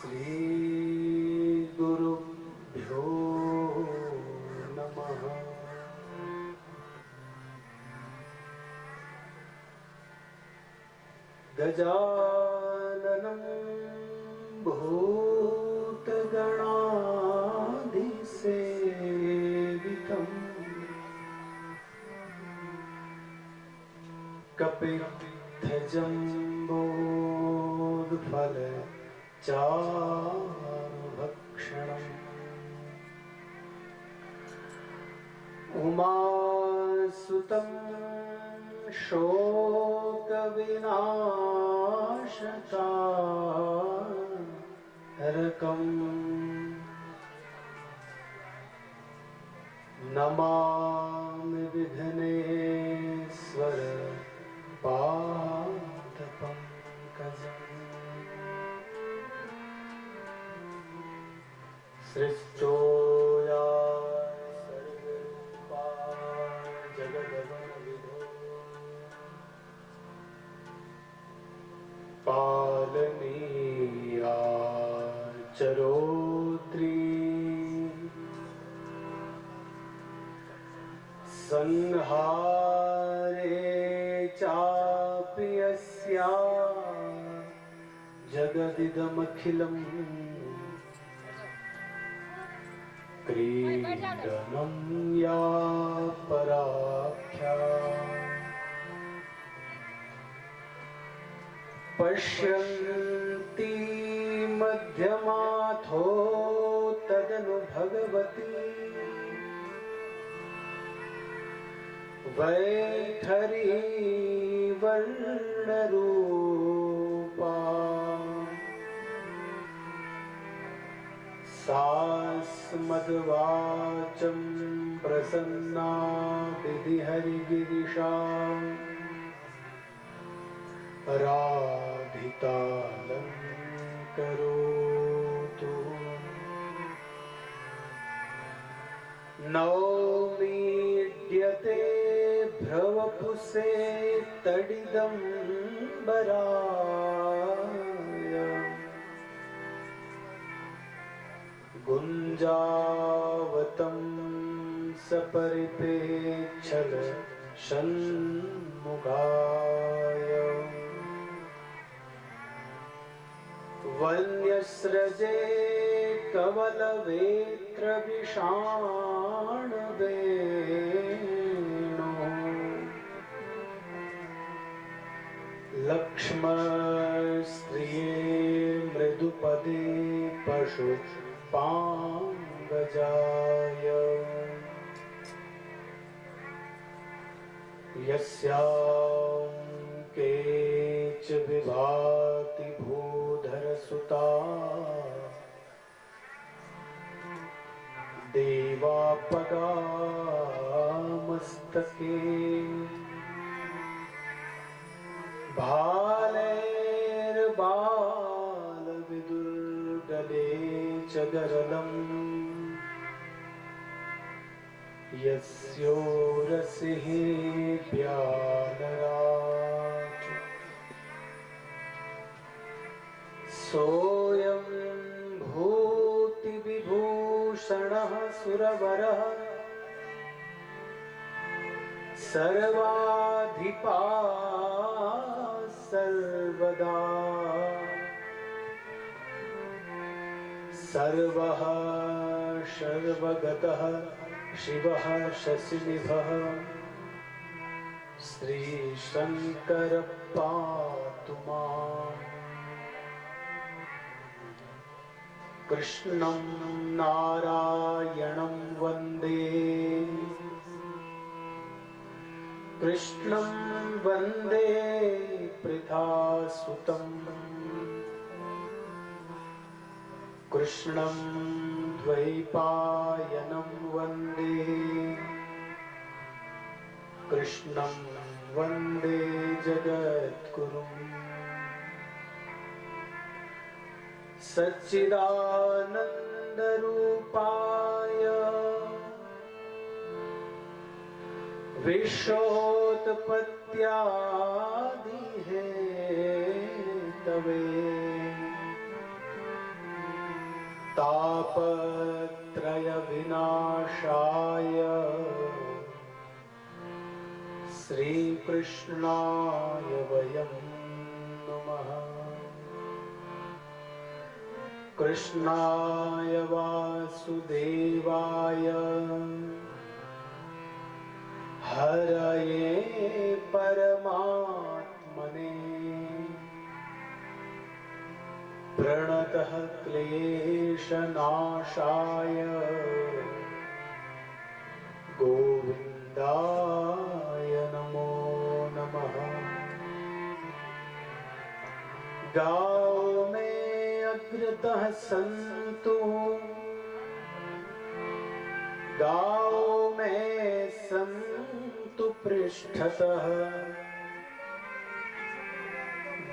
श्री गुरुभ्यो नमः। गजाननं भूतगणाधिसेवितम् कपित्थजम्बोफलचारुभक्षणम् उमासुतं शोकविनाशकारकम् नमामि विघ्नेश्वर पादपङ्कजम्। सृष्टो या सर्वरूपा जगदवनविधो पालनीया चरोत्री संहारे चापि यस्या जगदिदमखिलं क्रीडनं या पराख्या पश्यन्ति मध्यमाथो तदनु भगवती वैखरी वर्णरूपा सास्मद्वाचं प्रसन्ना विधिहरिगिरिशा राधितालङ्करोतु। नौमीड्यते भ्रवपुसे तडिदम्बराय गुञ्जावतं सपरिपेच्छल षण्मुखाय वन्यस्रजे कवलवेत्रविषाणवेणो लक्ष्मणस्त्रिये मृदुपदे पशुपाङ्गजाय यस्यां केच विभाति भूधरसुता देवापगामस्तके भालैर्बालविदुर्गले च गरलम् यस्योरसिः प्यालराज सोऽयं भूतिविभूषणः सुरवरः सर्वाधिपा सर्वदा सर्वः सर्वगतः शिवः शशिनिभः श्रीशङ्कर पातु माम्। कृष्णं नारायणं वन्दे कृष्णं वन्दे पृथासुतम् कृष्णं द्वैपायनं वन्दे कृष्णं वन्दे जगद्गुरुम्। सच्चिदानन्दरूपाय विश्वोत्पत्त्यादिहेतवे तापत्रय विनाशाय श्री कृष्णाय वयं नुमः। कृष्णाय वासुदेवाय हरये परमात्मने प्रणतः क्लेशनाशाय गोविन्दाय नमो नमः। गाओ में अग्रतः सन्तु गाओ में सन्तु पृष्ठतः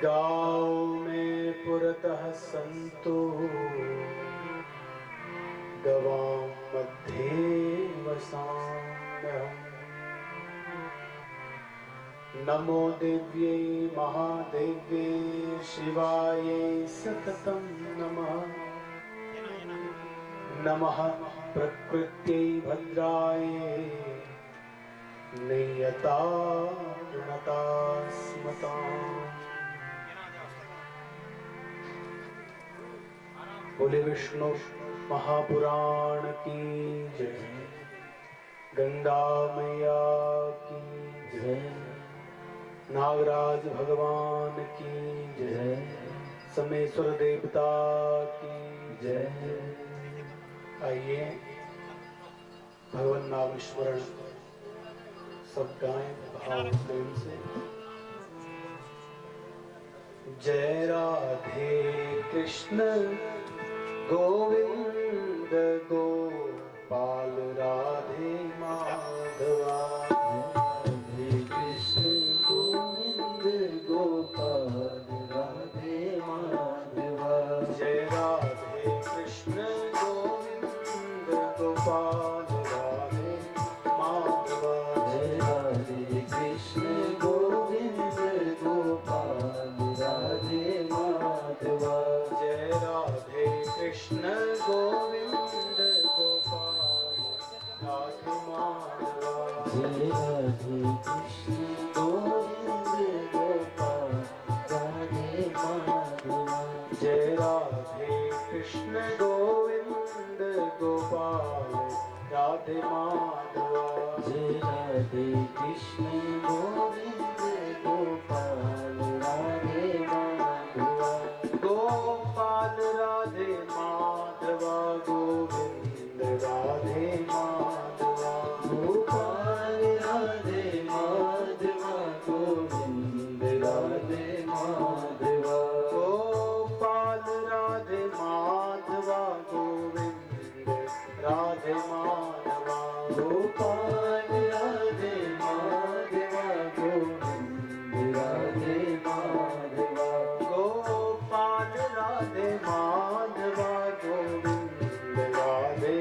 गाओ में पुरतः सन्तु गवां मध्ये वसाम्यहम्। नमो देव्यै महादेव्यै शिवायै सततं नमः। नमः प्रकृत्यै भद्रायै नियता स्मताम्। बोले विष्णु महापुराण की जय, गंगा मैया की जय, नागराज भगवान की जय, समेश्वर देवता की जय। आइए भगवान नाम स्मरण सब गाएं भाव प्रेम से। जय राधे कृष्ण गोविंद गोपाल राधे माधवा। राधे कृष्ण गोविंद गोपाल राधे माधवा। जय राधे कृष्ण गोविंद गोपाल राधे माधवा। जय राधे कृष्ण गोविंद गोपाल राधे माधवा। जय राधे कृष्ण गोविंद गोपाल राधे माधवा। जय राधे कृष्ण गोविंद गोपाल राधे माधवा। जय राधे कृष्ण गोविंद गोपाल राधे माधवा। जय राधे कृष्ण गोविंद गोपाल राधे माधवा। गोपाल राधे माधवा गोविंद राधे माधवा। गोपाल राधे माधवा गोविंद राधे माधवा। गोपाल राधे माधवा गोविंद राधे माधवा। गोपाल राधे माधवा गोविंद राधे माधवा। गोपाल राधे माधवा गोविंद राधे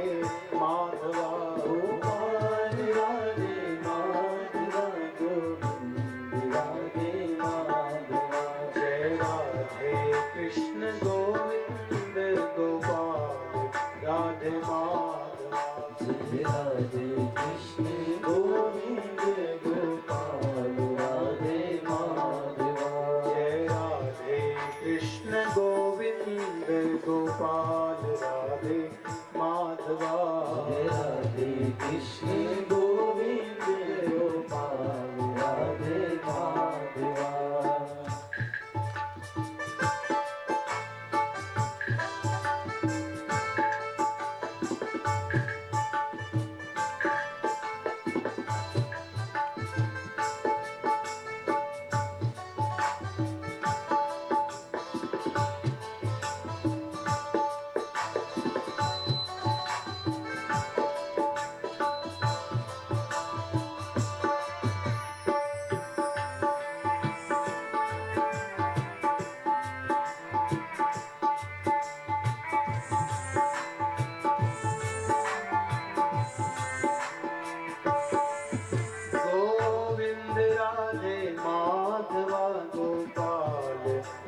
माधवा। गोपाल राधे माधवा गोविंद राधे माधवा। जय राधे कृष्ण गोविंद गोपाल राधे माधवा। जय राधे कृष्ण गोविंद गोपाल राधे माधवा। जय राधे कृष्ण गोविंद गोपाल राधे माधवा। जय राधे कृष्ण गोविंद गोपाल राधे माधवा।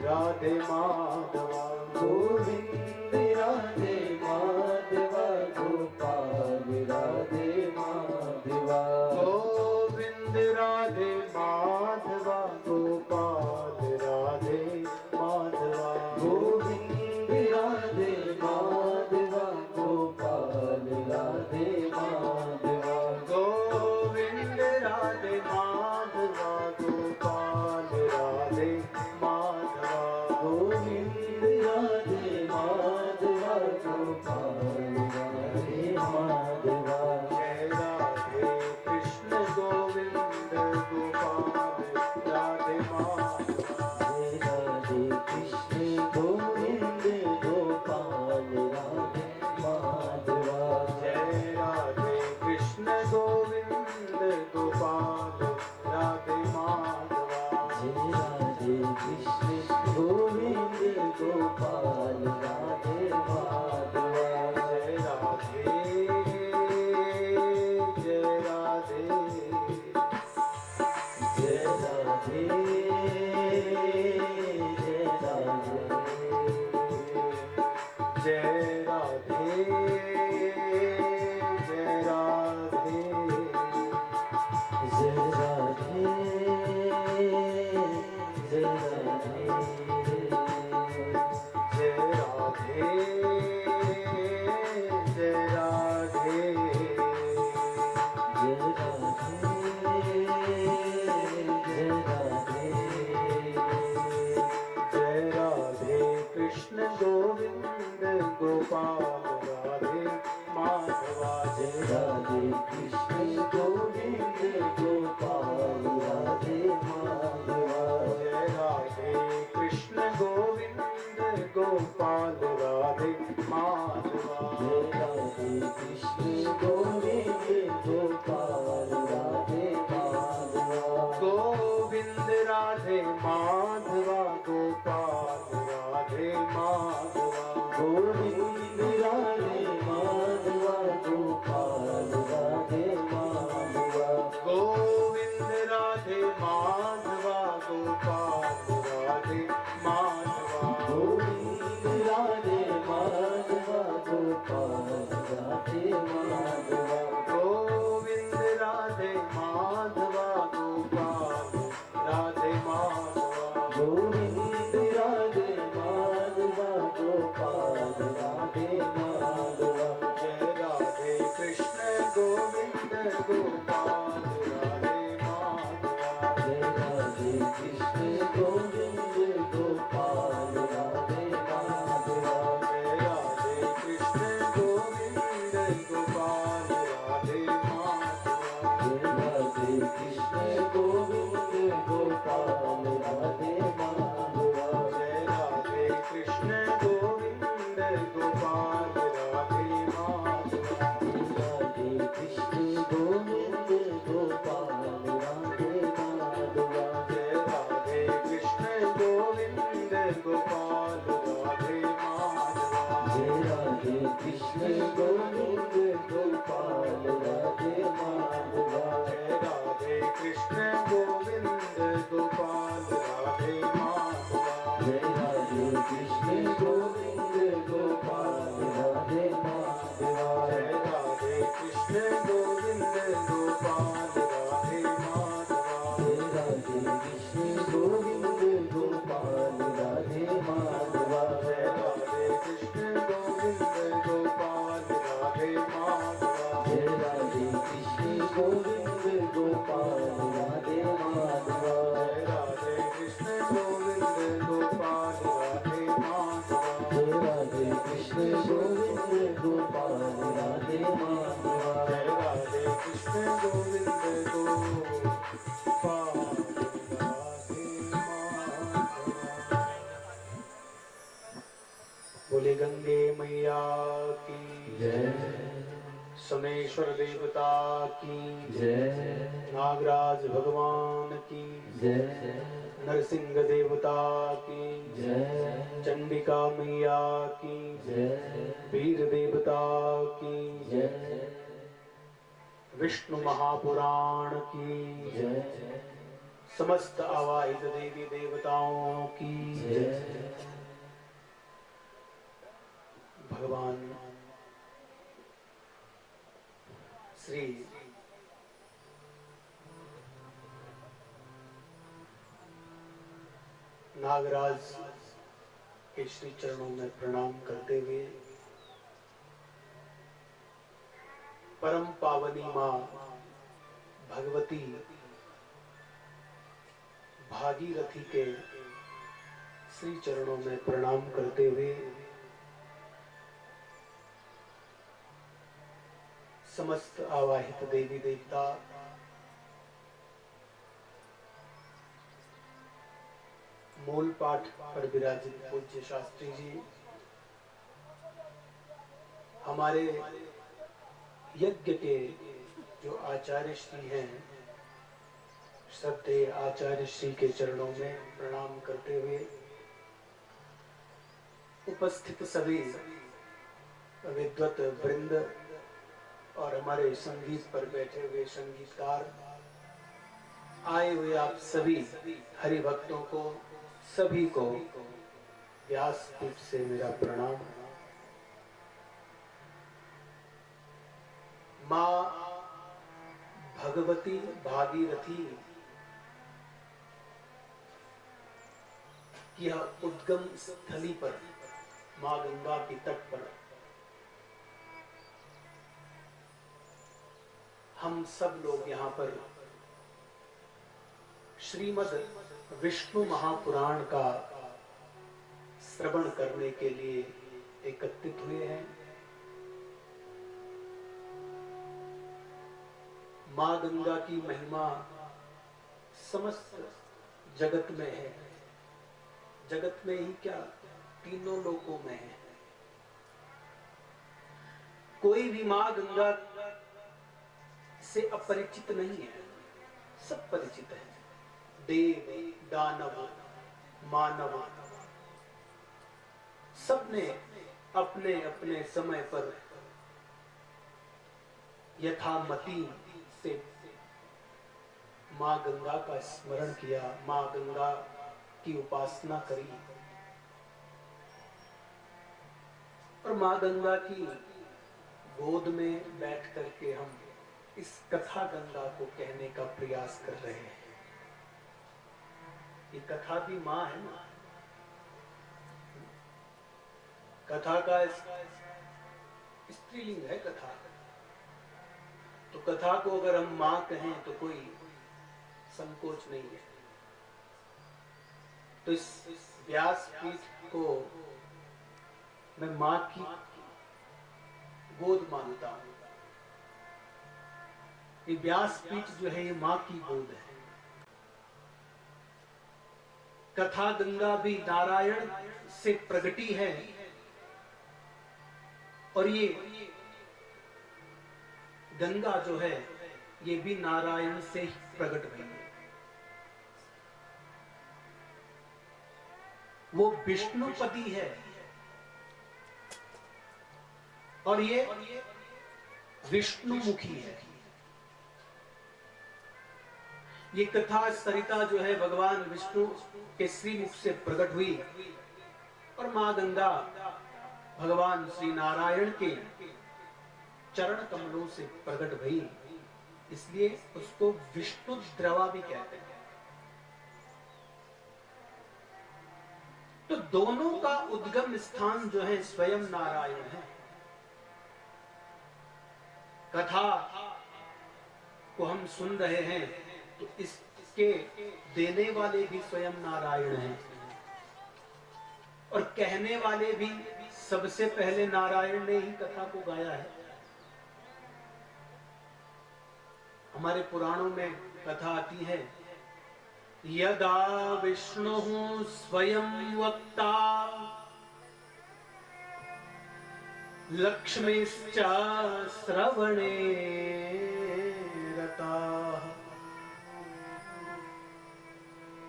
राधे माधवा गोविंद राधे गोविंद गोपाल राधे माधवा। जय राधे जय राधे जय राधे जय राधे जय राधे जय राधे जय राधे जय राधे जय राधे जय राधे जय राधे जय राधे कृष्ण गोविंद गोपाल राधे माधवा जय राधे कृष्ण गोविंद गोपाल राधे माधवा। जय राधे कृष्ण गोविंद गोपाल राधे माधवा जय राधे कृष्ण गोविंद गोपाल राधे माधवा। गोविंद राधे माधवा गोपाल राधे माधवा गोविंद राधे माधवा गोपाल राधे माधवा। गोविंद राधे माधवा गोपाल राधे माधवा गोविंद राधे माधवा गोपाल राधे माधवा। गोविंद राधे माधवा गोपाल राधे माधवा गोविंद राधे माधवा गोपाल राधे माधवा। जय राधे कृष्ण गोविंद गोपाल राधे माधवा जय राधे कृष्ण गोविंद गोपाल राधे माधवा। जय राधे कृष्ण गोविंद गोपाल राधे माधवा जय राधे कृष्ण गोविंद गोपाल राधे माधवा। जय राधे कृष्ण गोविंद गोपाल राधे माधवा राधे कृष्ण गोविंद गोपाल राधे माधवा। जय राधे कृष्ण गोविंद गोपाल राधे माधवा जय राधे कृष्ण गोविंद गोपाल राधे माधवा। जय राधे कृष्ण गोविंद गोपाल राधे माधवा जय राधे कृष्ण गोविंद गोपाल राधे माधवा। जय राधे कृष्ण गोविंद गोपाल राधे माधवा जय राधे कृष्ण गोविंद गोपाल राधे माधवा। जय राधे कृष्ण गोविंद गोपाल राधे माधवा जय राधे कृष्ण गोविंद गोपाल राधे माधवा। जय राधे कृष्ण गोविंद गोपाल राधे माधवा जय राधे कृष्ण गोविंद गोपाल राधे माधवा। जय राधे कृष्ण गोविंद गोपाल राधे माधवा बोले गंगे मैया की जय सोमेश्वर देवता की जय नागराज भगवान की जय नरसिंह देवता की जय चंडिका मैया की जय वीर देवता की जय विष्णु महापुराण की जय समस्त आवाहित देवी देवताओं की जय भगवान श्री नागराज के श्री चरणों में प्रणाम करते हुए परम पावनी मां भगवती भागीरथी के श्री चरणों में प्रणाम करते हुए समस्त आवाहित देवी देवता मूल पाठ पर विराजित पूज्य शास्त्री जी, हमारे यज्ञ के जो आचार्य श्री हैं, श्रद्धेय आचार्य श्री के चरणों में प्रणाम करते हुए उपस्थित सभी विद्वत वृंद और हमारे संगीत पर बैठे हुए संगीतकार, आए हुए आप सभी हरि भक्तों को, सभी को व्यासपीठ से मेरा प्रणाम। मां भगवती भागीरथी यह उद्गम स्थली पर, मां गंगा के तट पर हम सब लोग यहाँ पर श्रीमद् विष्णु महापुराण का श्रवण करने के लिए एकत्रित हुए हैं। मां गंगा की महिमा समस्त जगत में है, जगत में ही क्या तीनों लोकों में है। कोई भी मां गंगा से अपरिचित नहीं है, सब परिचित है। देव दानव मानव सबने अपने अपने समय पर यथामति से मां गंगा का स्मरण किया, मां गंगा की उपासना करी और मां गंगा की गोद में बैठ करके हम इस कथा गंगा को कहने का प्रयास कर रहे हैं। ये कथा भी मां है ना, कथा का स्त्रीलिंग है कथा, तो कथा को अगर हम मां कहें तो कोई संकोच नहीं है। तो इस व्यासपीठ को मैं मां की गोद मानता हूं। ये व्यासपीठ जो है ये मां की गोद है। कथा गंगा भी नारायण से प्रगटी है और ये गंगा जो है ये भी नारायण से ही प्रकट हुई है। वो विष्णुपति है और ये विष्णुमुखी है। ये कथा सरिता जो है भगवान विष्णु के श्रीमुख से प्रकट हुई और मां गंगा भगवान श्री नारायण के चरण कमलों से प्रकट हुई, इसलिए उसको विष्णु द्रवा भी कहते हैं। तो दोनों का उद्गम स्थान जो है स्वयं नारायण है। कथा को हम सुन रहे हैं तो इसके देने वाले भी स्वयं नारायण हैं और कहने वाले भी सबसे पहले नारायण ने ही कथा को गाया है। हमारे पुराणों में कथा आती है, यदा विष्णु स्वयं वक्ता लक्ष्मीश्च श्रवणे रताः।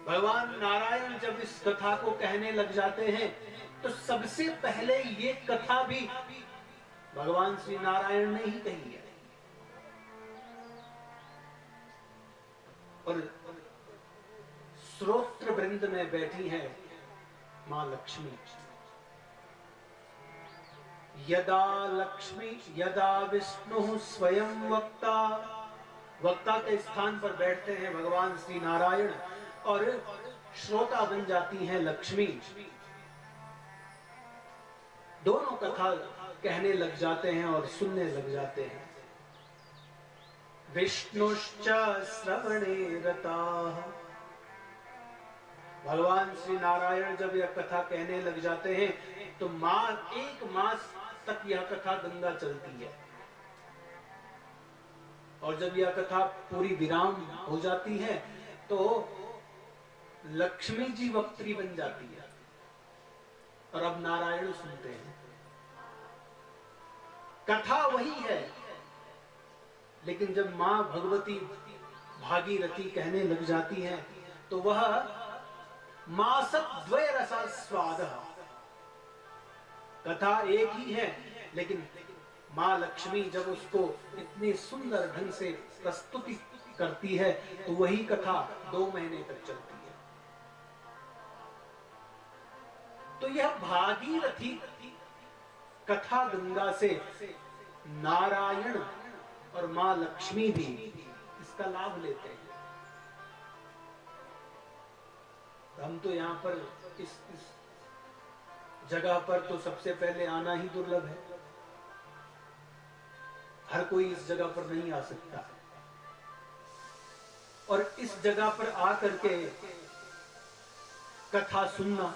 भगवान नारायण जब इस कथा को कहने लग जाते हैं तो सबसे पहले ये कथा भी भगवान श्री नारायण ने ही कही है। और श्रोत्र वृंद में बैठी है मां लक्ष्मी। यदा विष्णु स्वयं वक्ता, वक्ता के स्थान पर बैठते हैं भगवान श्री नारायण और श्रोता बन जाती हैं लक्ष्मी। दोनों कथा कहने लग जाते हैं और सुनने लग जाते हैं। विष्णुश्च श्रवणे रताः। भगवान श्री नारायण जब यह कथा कहने लग जाते हैं तो एक मास तक यह कथा गंगा चलती है और जब यह कथा पूरी विराम हो जाती है तो लक्ष्मी जी वक्त्री बन जाती है और अब नारायण सुनते हैं। कथा वही है, लेकिन जब मां भगवती भागीरथी कहने लग जाती है तो वह मासद्वय रसास्वाद, कथा एक ही है, लेकिन माँ लक्ष्मी जब उसको इतने सुंदर ढंग से प्रस्तुति करती है तो वही कथा 2 महीने तक चलती है। तो यह भागीरथी कथा गंगा से नारायण और माँ लक्ष्मी भी इसका लाभ लेते हैं। हम तो यहाँ पर इस जगह पर तो सबसे पहले आना ही दुर्लभ है, हर कोई इस जगह पर नहीं आ सकता, और इस जगह पर आकर के कथा सुनना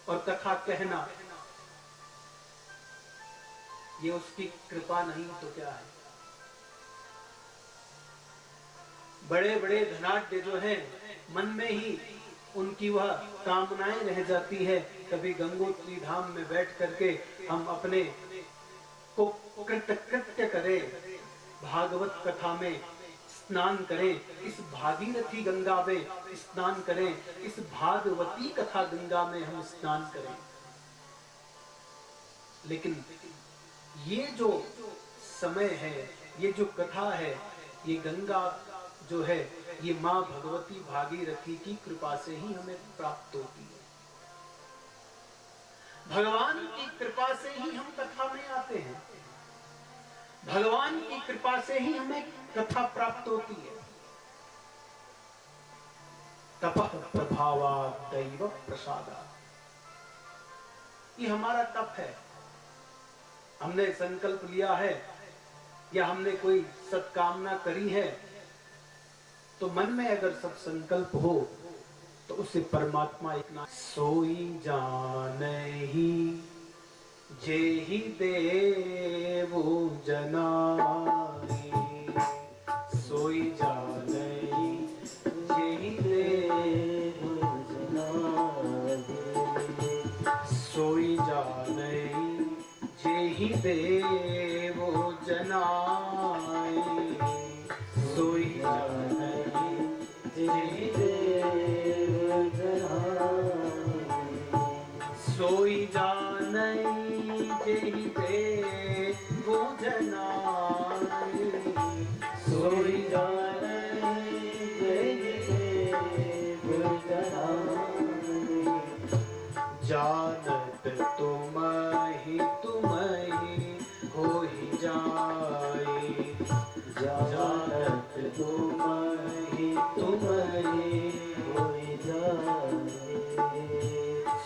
और कथा कहना, ये उसकी कृपा नहीं तो क्या है। बड़े बड़े धनाढ्य जो हैं, मन में ही उनकी वह कामनाएं रह जाती है। कभी गंगोत्री धाम में बैठ करके हम अपने को कृत्य करें, भागवत कथा में स्नान करें, इस भागीरथी गंगा में स्नान करें, इस भागवती कथा गंगा में हम स्नान करें। लेकिन ये जो समय है, ये जो कथा है, ये गंगा जो है, ये माँ भगवती भागीरथी की कृपा से ही हमें प्राप्त होती है। भगवान की कृपा से ही हम कथा में आते हैं, भगवान की कृपा से ही हमें कथा प्राप्त होती है। तपः प्रभावात् दैव प्रसादात्, ये हमारा तप है। हमने संकल्प लिया है या हमने कोई सत्कामना करी है, तो मन में अगर सब संकल्प हो तो उसे परमात्मा इतना सोई जानहि जेहि देवो जनाहि, सोई जानहि जेहि देवो जनाहि, सोई जानहि जेहि देवो जनाहि, सोई जानहि जेहि देवो जनाहि, सोई जानहि जेहि देवो जनाहि, सोई जानहि जेहि देवो जनाहि, जानत तुमहि तुमहि होहि जाई, जानत तुमहि तुमहि होहि जाई,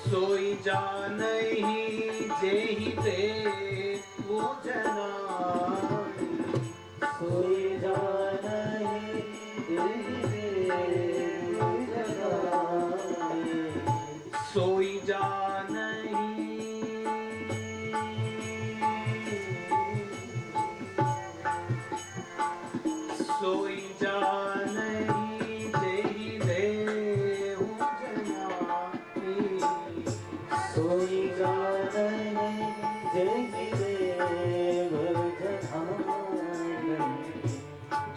सोई जानहि जेहि देवो जनाहि, सोई जानहि जेहि देवो जनाहि, सोई जानहि सोई जानहि जेहि देवो जनाहि, सोई जानहि जेहि देवो जनाहि,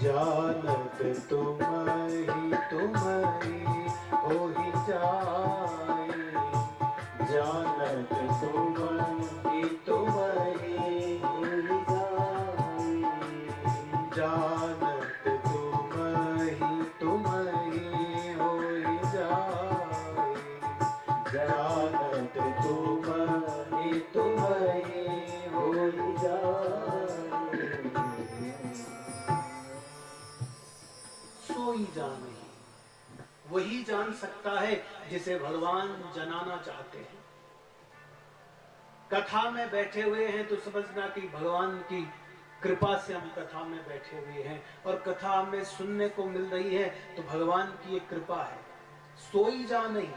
जानत तुमहि तुमहि होहि जाई, जानत तुमहि तुमहि होहि जाई, जानत तुमहि तुमहि होहि जाई, जानत तुमहि तुमहि होहि जाई, सोई जानहि, वही जान सकता है जिसे भगवान जनाना चाहते हैं। कथा में बैठे हुए हैं तो समझना कि भगवान की कृपा से हम कथा में बैठे हुए हैं, और कथा हमें सुनने को मिल रही है तो भगवान की एक कृपा है। सोई जानहि,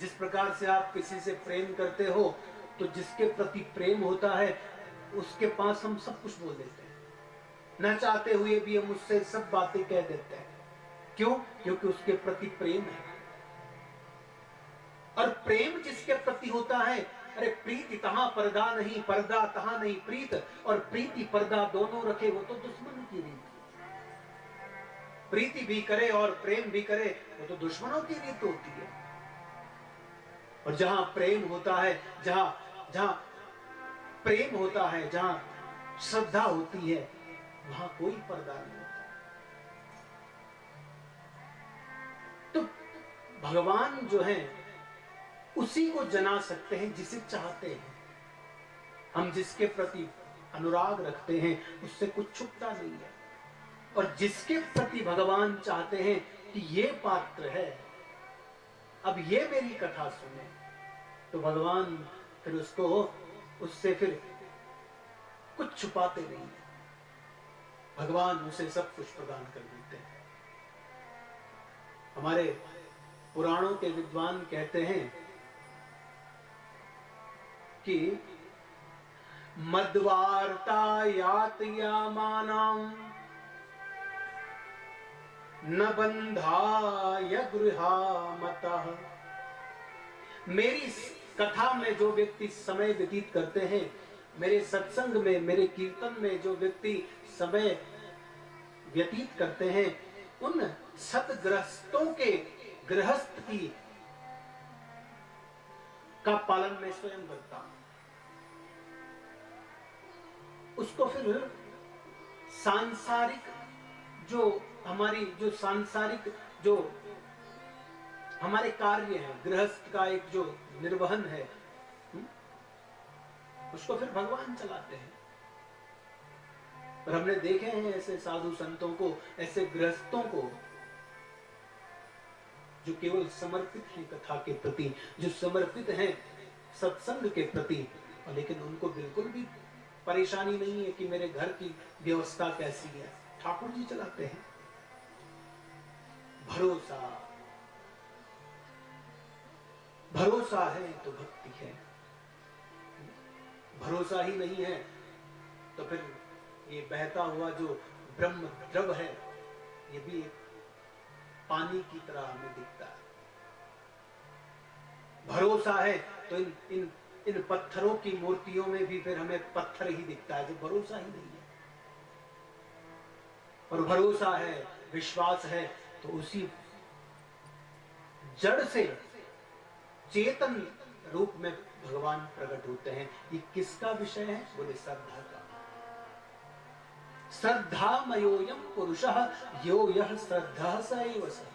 जिस प्रकार से आप किसी से प्रेम करते हो तो जिसके प्रति प्रेम होता है उसके पास हम सब कुछ बोल देते हैं, न चाहते हुए भी हम उससे सब बातें कह देते हैं। क्यों? क्योंकि उसके प्रति प्रेम है। और प्रेम जिसके प्रति होता है, अरे प्रीति तहां पर्दा नहीं, पर्दा तहां नहीं प्रीत, और प्रीति पर्दा दोनों रखे वो तो दुश्मन की रीत। प्रीति भी करे और प्रेम भी करे वो तो दुश्मनों की रीत होती है। और जहां प्रेम होता है, जहां जहां प्रेम होता है, जहां श्रद्धा होती है, वहां कोई पर्दा नहीं होता। तो भगवान जो है उसी को जना सकते हैं जिसे चाहते हैं। हम जिसके प्रति अनुराग रखते हैं उससे कुछ छुपता नहीं है। और जिसके प्रति भगवान चाहते हैं कि ये पात्र है, अब ये मेरी कथा सुने, तो भगवान फिर उससे फिर कुछ छुपाते नहीं है। भगवान उसे सब कुछ प्रदान कर देते हैं। हमारे पुराणों के विद्वान कहते हैं कि मद्वार्ता यातयामानां न बंधाय गृहामतः। मेरी कथा में जो व्यक्ति समय व्यतीत करते हैं, मेरे सत्संग में, मेरे कीर्तन में जो व्यक्ति समय व्यतीत करते हैं, उन सतगृहस्थों के गृहस्थ की का पालन मैं स्वयं करता हूं। उसको फिर सांसारिक जो हमारे कार्य है, गृहस्थ का एक जो निर्वहन है, उसको फिर भगवान चलाते हैं। और हमने देखे हैं ऐसे साधु संतों को, ऐसे गृहस्थों को जो केवल समर्पित हैं कथा के प्रति, जो समर्पित हैं सत्संग के प्रति, लेकिन उनको बिल्कुल भी परेशानी नहीं है कि मेरे घर की व्यवस्था कैसी है, ठाकुर जी चलाते हैं। भरोसा है तो भक्ति है, भरोसा ही नहीं है तो फिर ये बहता हुआ जो ब्रह्म द्रव है, ये भी पानी की तरह हमें दिखता है। भरोसा है तो इन पत्थरों की मूर्तियों में भी फिर हमें पत्थर ही दिखता है, जो भरोसा ही नहीं है। और भरोसा है, विश्वास है, तो उसी जड़ से चेतन रूप में भगवान प्रकट होते हैं। ये किसका विषय है? बोले श्रद्धा का। श्रद्धामयोऽयं पुरुषः यो यः श्रद्धः स एव सः।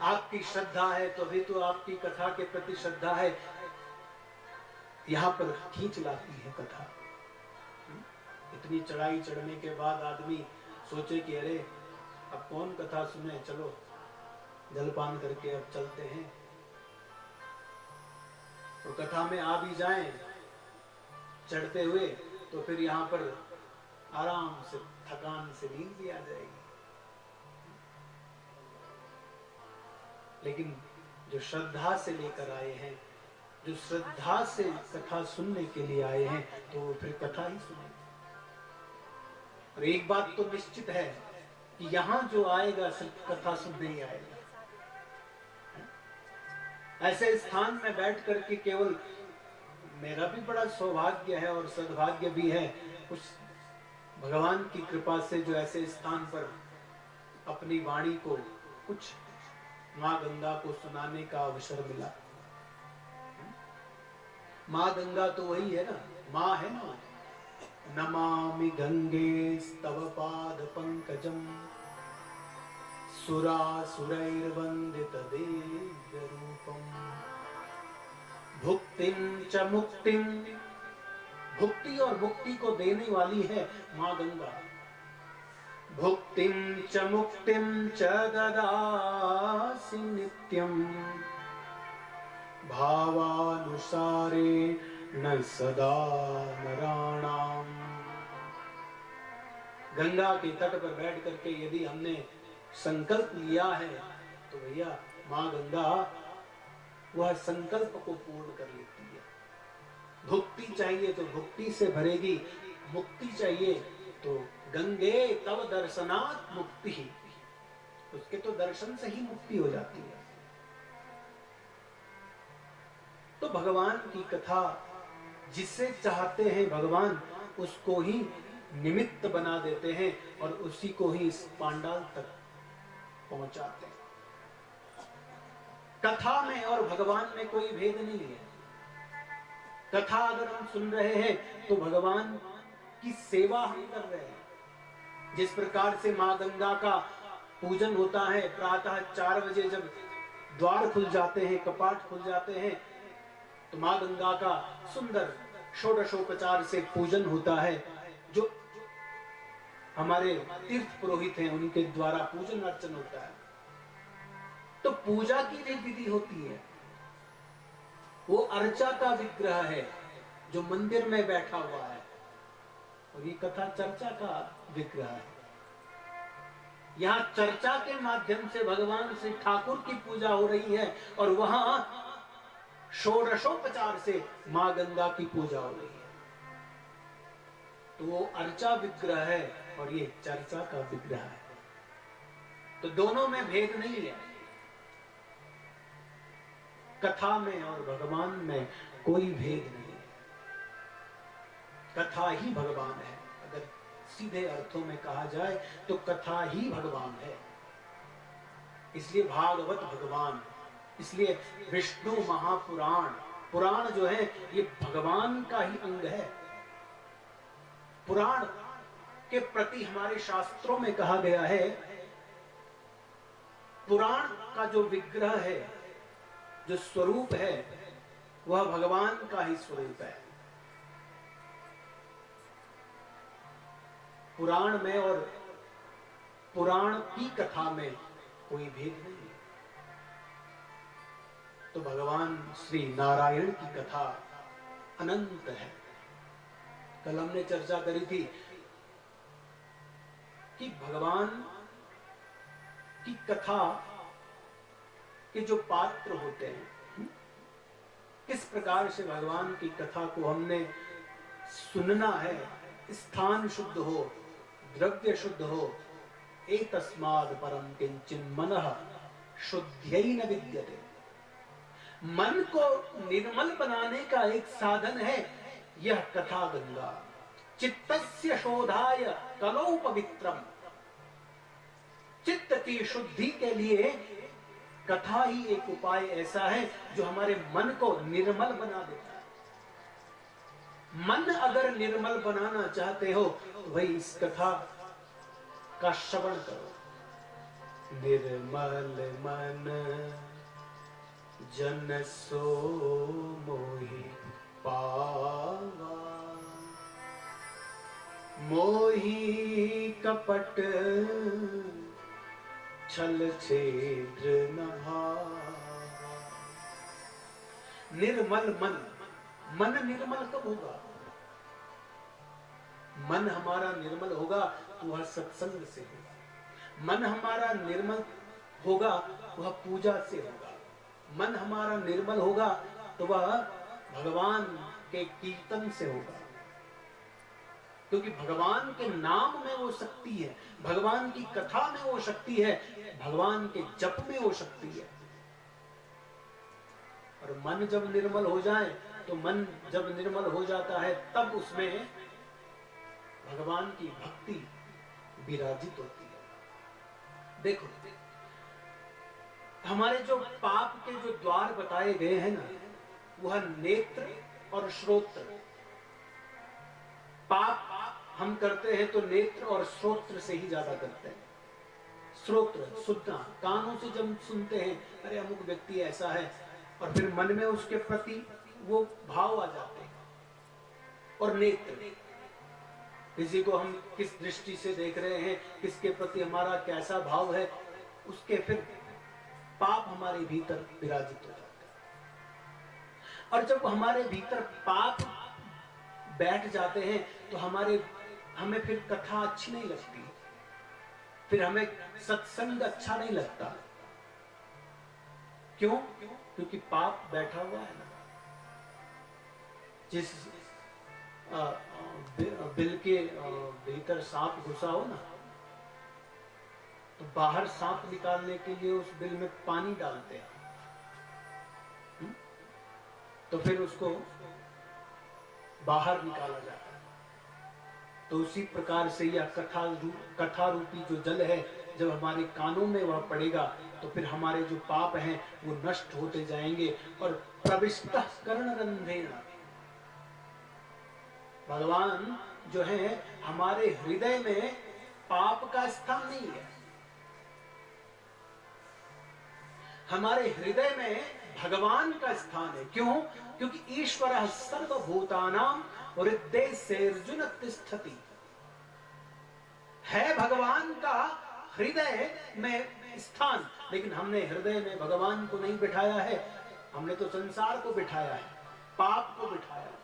आपकी श्रद्धा है तो भी तो आपकी कथा के प्रति श्रद्धा है, यहां पर खींच लाती है कथा। इतनी चढ़ाई चढ़ने के बाद आदमी सोचे कि अरे अब कौन कथा सुने, चलो जलपान करके अब चलते हैं। तो कथा में आ भी जाएं चढ़ते हुए तो फिर यहाँ पर आराम से थकान से नींद भी आ जाएगी। लेकिन जो श्रद्धा से लेकर आए हैं, जो श्रद्धा से कथा सुनने के लिए आए हैं, तो वो फिर कथा ही सुनेंगे। और एक बात तो निश्चित है कि यहाँ जो आएगा सिर्फ कथा सुनने ही आएगा। ऐसे स्थान में बैठ करके केवल मेरा भी बड़ा सौभाग्य है और सद्भाग्य भी है, उस भगवान की कृपा से जो ऐसे स्थान पर अपनी वाणी को, कुछ माँ गंगा को सुनाने का अवसर मिला। माँ गंगा तो वही है ना, माँ है ना। नमामि गंगे स्तव पाद पंकजम सुरासुरैर्वन्दित दिव्य रूपम भुक्तिं च मुक्तिं। भुक्ति और मुक्ति को देने वाली है माँ गंगा। भुक्तिं च मुक्तिं च ददासि नित्यं भावानुसारे न सदा नराणाम। गंगा के तट पर बैठ करके यदि हमने संकल्प लिया है तो भैया माँ गंगा वह संकल्प को पूर्ण कर लेती है। भुक्ति चाहिए तो भुक्ति से भरेगी, मुक्ति चाहिए तो गंगे तव दर्शनात् मुक्ति, उसके तो दर्शन से ही मुक्ति हो जाती है। तो भगवान की कथा जिसे चाहते हैं भगवान उसको ही निमित्त बना देते हैं और उसी को ही इस पांडाल तक पहुंचाते हैं। कथा में और भगवान में कोई भेद नहीं है। कथा अगर हम सुन रहे हैं तो भगवान की सेवा हम कर रहे हैं। जिस प्रकार से मां गंगा का पूजन होता है, प्रातः 4 बजे जब द्वार खुल जाते हैं, कपाट खुल जाते हैं, तो मां गंगा का सुंदर षोडशोपचार से पूजन होता है। जो हमारे तीर्थ पुरोहित हैं उनके द्वारा पूजन अर्चन होता है। तो पूजा की एक विधि होती है। वो अर्चा का विग्रह है जो मंदिर में बैठा हुआ है, और ये कथा चर्चा का विग्रह है। यहाँ चर्चा के माध्यम से भगवान श्री ठाकुर की पूजा हो रही है, और वहां षोडशोपचार से मां गंगा की पूजा हो रही है। तो वो अर्चा विग्रह है और ये चर्चा का विग्रह है। तो दोनों में भेद नहीं है। कथा में और भगवान में कोई भेद नहीं है। कथा ही भगवान है। अगर सीधे अर्थों में कहा जाए तो कथा ही भगवान है। इसलिए भागवत भगवान, इसलिए विष्णु महापुराण, पुराण जो है ये भगवान का ही अंग है। पुराण के प्रति हमारे शास्त्रों में कहा गया है, पुराण का जो विग्रह है, जो स्वरूप है, वह भगवान का ही स्वरूप है। पुराण में और पुराण की कथा में कोई भेद नहीं है। तो भगवान श्री नारायण की कथा अनंत है। कल हमने चर्चा करी थी कि भगवान की कथा के जो पात्र होते हैं, किस प्रकार से भगवान की कथा को हमने सुनना है। स्थान शुद्ध हो, द्रव्य शुद्ध हो। एतस्माद् परम किंचिन मनः शुद्ध्यै न विद्यते। मन को निर्मल बनाने का एक साधन है यह कथा गंगा। चित्तस्य शोधाय कलौ पवित्रम। चित्त की शुद्धि के लिए कथा ही एक उपाय ऐसा है जो हमारे मन को निर्मल बना देता है। मन अगर निर्मल बनाना चाहते हो तो भाई इस कथा का श्रवण करो। निर्मल मन जन सो मोहि पावा, मोहि कपट छल छेद्र न भावा। निर्मल मन, मन निर्मल कब होगा? मन हमारा निर्मल होगा तो वह सत्संग से होगा। मन हमारा निर्मल होगा वह पूजा से होगा। मन हमारा निर्मल होगा तो वह भगवान के कीर्तन से होगा। क्योंकि भगवान के नाम में वो शक्ति है, भगवान की कथा में वो शक्ति है, भगवान के जप में वो शक्ति है। और मन जब निर्मल हो जाए तो मन जब निर्मल हो जाता है तब उसमें भगवान की भक्ति विराजित होती है। देखो हमारे जो पाप के जो द्वार बताए गए हैं ना, वह नेत्र और श्रोत्र। पाप हम करते हैं तो नेत्र और श्रोत्र से ही ज्यादा करते हैं। श्रोत्र सुनना, कानों से जब सुनते हैं अरे अमुक व्यक्ति ऐसा है, और फिर मन में उसके प्रति वो भाव आ जाते हैं। और नेत्र, किसी को हम किस दृष्टि से देख रहे हैं, किसके प्रति हमारा कैसा भाव है, उसके फिर पाप हमारे भीतर विराजित हो जाते हैं। और जब हमारे भीतर पाप बैठ जाते हैं तो हमें फिर कथा अच्छी नहीं लगती, फिर हमें सत्संग अच्छा नहीं लगता। क्यों? क्योंकि पाप बैठा हुआ है ना। जिस बिल के भीतर सांप घुसा हो ना, तो बाहर सांप निकालने के लिए उस बिल में पानी डालते हैं, तो फिर उसको बाहर निकाला जाता है। तो उसी प्रकार से यह कथा रूपी जो जल है जब हमारे कानों में वह पड़ेगा तो फिर हमारे जो पाप हैं वो नष्ट होते जाएंगे। और प्रविष्टः कर्णरंध्रेण, भगवान जो है हमारे हृदय में पाप का स्थान नहीं है, हमारे हृदय में भगवान का स्थान है। क्यों? क्योंकि ईश्वरः सर्वभूतानां हृदयेर्जुन तिष्ठति, है भगवान का हृदय में स्थान, लेकिन हमने हृदय में भगवान को नहीं बिठाया है, हमने तो संसार को बिठाया है, पाप को बिठाया है।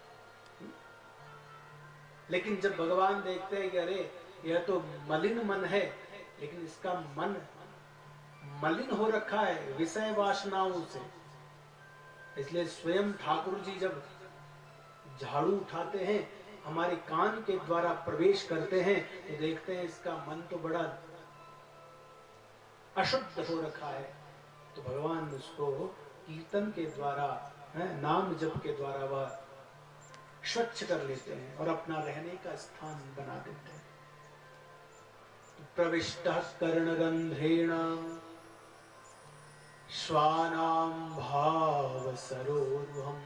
लेकिन जब भगवान देखते हैं कि अरे यह तो मलिन मन है, लेकिन इसका मन मलिन हो रखा है विषय वासनाओं से, इसलिए स्वयं ठाकुर जी जब झाड़ू उठाते हैं, हमारे कान के द्वारा प्रवेश करते हैं, तो देखते हैं इसका मन तो बड़ा अशुद्ध हो रखा है, तो भगवान उसको कीर्तन के द्वारा, नाम जप के द्वारा वह स्वच्छ कर लेते हैं और अपना रहने का स्थान बना देते हैं। प्रविष्टः कर्णरंध्रेण श्वानां भाव सरोरुहम्,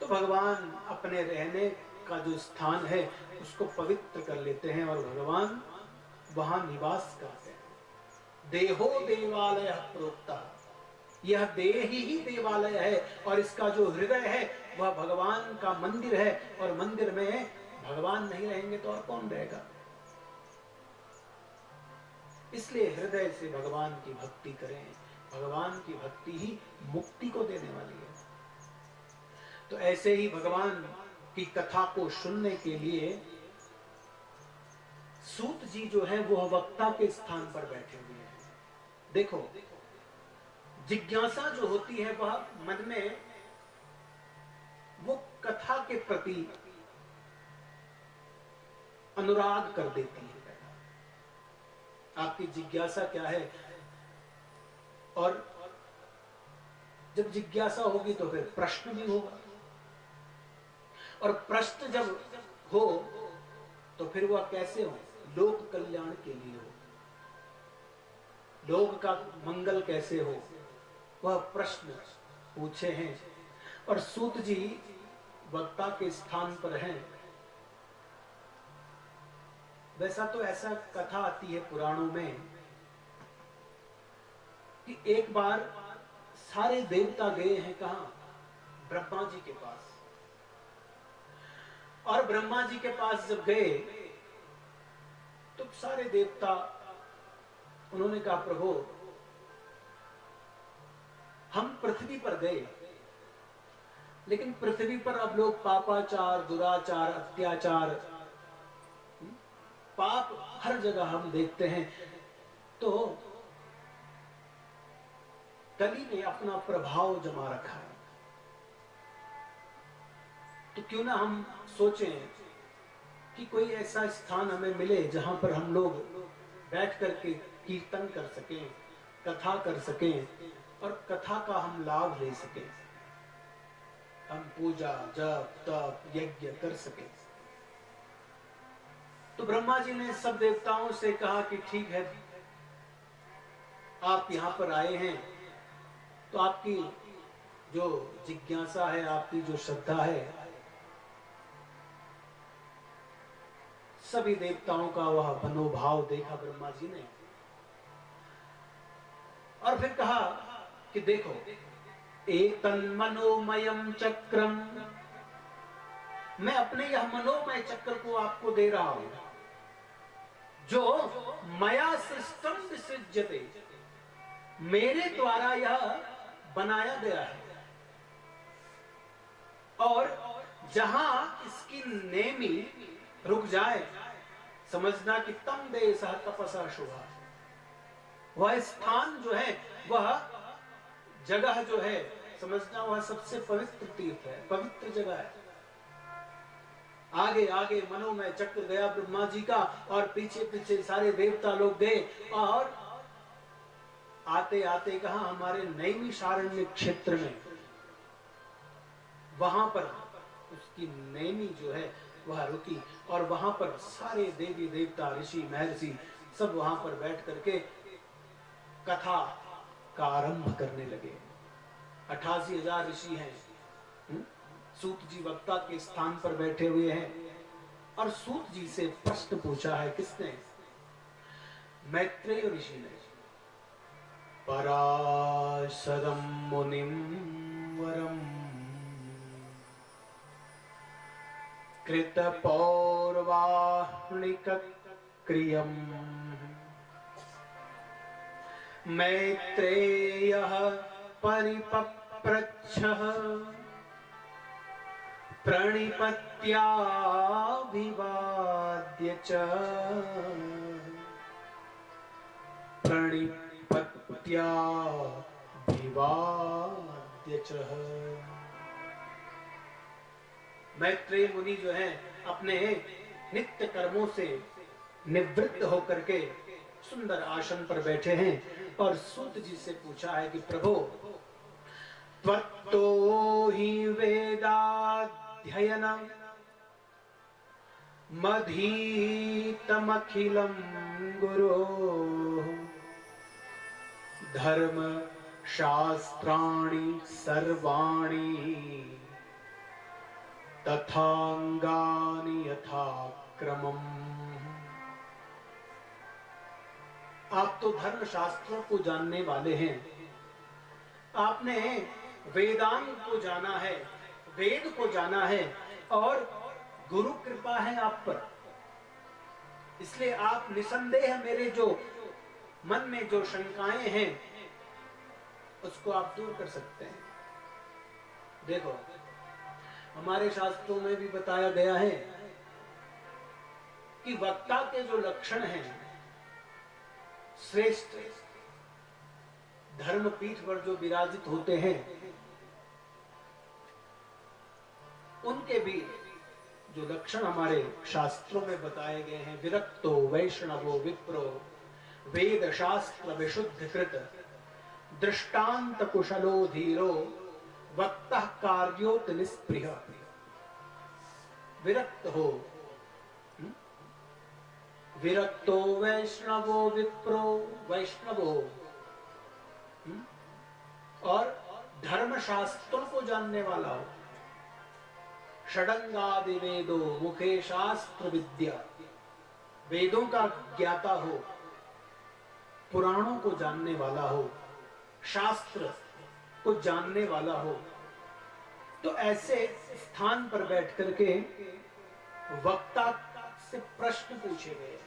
तो भगवान अपने रहने का जो स्थान है उसको पवित्र कर लेते हैं और भगवान वहां निवास करते हैं। देहो देवालय प्रोक्ता, यह देह ही देवालय है और इसका जो हृदय है वह भगवान का मंदिर है, और मंदिर में भगवान नहीं रहेंगे तो और कौन रहेगा। इसलिए हृदय से भगवान की भक्ति करें, भगवान की भक्ति ही मुक्ति को देने वाली है। तो ऐसे ही भगवान की कथा को सुनने के लिए सूत जी जो है वो वक्ता के स्थान पर बैठे हुए हैं। देखो, जिज्ञासा जो होती है वह मन में वो कथा के प्रति अनुराग कर देती है। आपकी जिज्ञासा क्या है, और जब जिज्ञासा होगी तो फिर प्रश्न भी होगा, और प्रश्न जब हो तो फिर वह कैसे हो, लोक कल्याण के लिए हो, लोक का मंगल कैसे हो, वह प्रश्न पूछे हैं। और सूत जी वक्ता के स्थान पर हैं। वैसा तो ऐसा कथा आती है पुराणों में कि एक बार सारे देवता गए हैं कहां, ब्रह्मा जी के पास, और ब्रह्मा जी के पास जब गए तो सारे देवता, उन्होंने कहा प्रभु हम पृथ्वी पर गए, लेकिन पृथ्वी पर अब लोग पापाचार, दुराचार, अत्याचार, पाप हर जगह हम देखते हैं, तो कली ने अपना प्रभाव जमा रखा है, तो क्यों ना हम सोचें कि कोई ऐसा स्थान हमें मिले जहां पर हम लोग बैठ करके कीर्तन कर सकें, कथा कर सकें और कथा का हम लाभ ले सकें, हम पूजा जप तप यज्ञ कर सकें। तो ब्रह्मा जी ने सब देवताओं से कहा कि ठीक है, आप यहां पर आए हैं तो आपकी जो जिज्ञासा है, आपकी जो श्रद्धा है, सभी देवताओं का वह मनोभाव देखा ब्रह्मा जी ने, और फिर कहा कि देखो, एतन् मनोमयं चक्रम, मैं अपने यह मनोमय चक्र को आपको दे रहा हूं, जो मया सृष्टम विसृज्यते, मेरे द्वारा यह बनाया गया है, और जहां इसकी नेमी रुक जाए, समझना कि तम देशः तपसा शुभा, वह स्थान जो है, वह जगह जो है, समझना वह सबसे पवित्र तीर्थ है, पवित्र जगह है। आगे आगे मनोमय चक्र गया ब्रह्मा जी का, और पीछे पीछे सारे देवता लोग गए, और आते आते कहा हमारे नैमिषारण्य क्षेत्र में, वहां पर उसकी नेमी जो है वह रुकी और वहां पर सारे देवी देवता ऋषि महर्षि सब वहां पर बैठ करके कथा का आरंभ करने लगे। 88,000 ऋषि हैं। सूत जी वक्ता के स्थान पर बैठे हुए हैं और सूत जी से प्रश्न पूछा है। किसने? मैत्रेय ऋषि ने। पराशरम मुनिम वरम कृत पौर्वाणिक क्रियम मैत्रेयः परिपप्रच्छः प्रणिपत्याभिवाद्य च प्रणिपत्याभिवाद्य च। मैत्रेय मुनि जो है अपने नित्य कर्मों से निवृत्त होकर के सुंदर आसन पर बैठे हैं और सूत जी से पूछा है कि प्रभु त्वत्तो हि वेदाध्ययनं मधीतमखिलं गुरो धर्म शास्त्राणि सर्वाणि तथांगानि यथाक्रमम्। आप तो धर्म शास्त्रों को जानने वाले हैं, आपने वेदांग को जाना है, वेद को जाना है और गुरु कृपा है आप पर, इसलिए आप निसंदेह मेरे जो मन में जो शंकाएं हैं उसको आप दूर कर सकते हैं। देखो हमारे शास्त्रों में भी बताया गया है कि वक्ता के जो लक्षण हैं, श्रेष्ठ धर्मपीठ पर जो विराजित होते हैं उनके भी जो लक्षण हमारे शास्त्रों में बताए गए हैं। विरक्तो वैष्णवो विप्रो वेद शास्त्र विशुद्ध कृत दृष्टांत कुशलो धीरो वक्ता कार्योत निष्प्रिय। विरक्त हो, विरक्तो वैष्णवो विप्रो, वैष्णव हो और धर्म शास्त्रों को जानने वाला हो। षडंगादि वेदो मुखे शास्त्र विद्या, वेदों का ज्ञाता हो, पुराणों को जानने वाला हो, शास्त्र को जानने वाला हो। तो ऐसे स्थान पर बैठ करके वक्ता से प्रश्न पूछे गए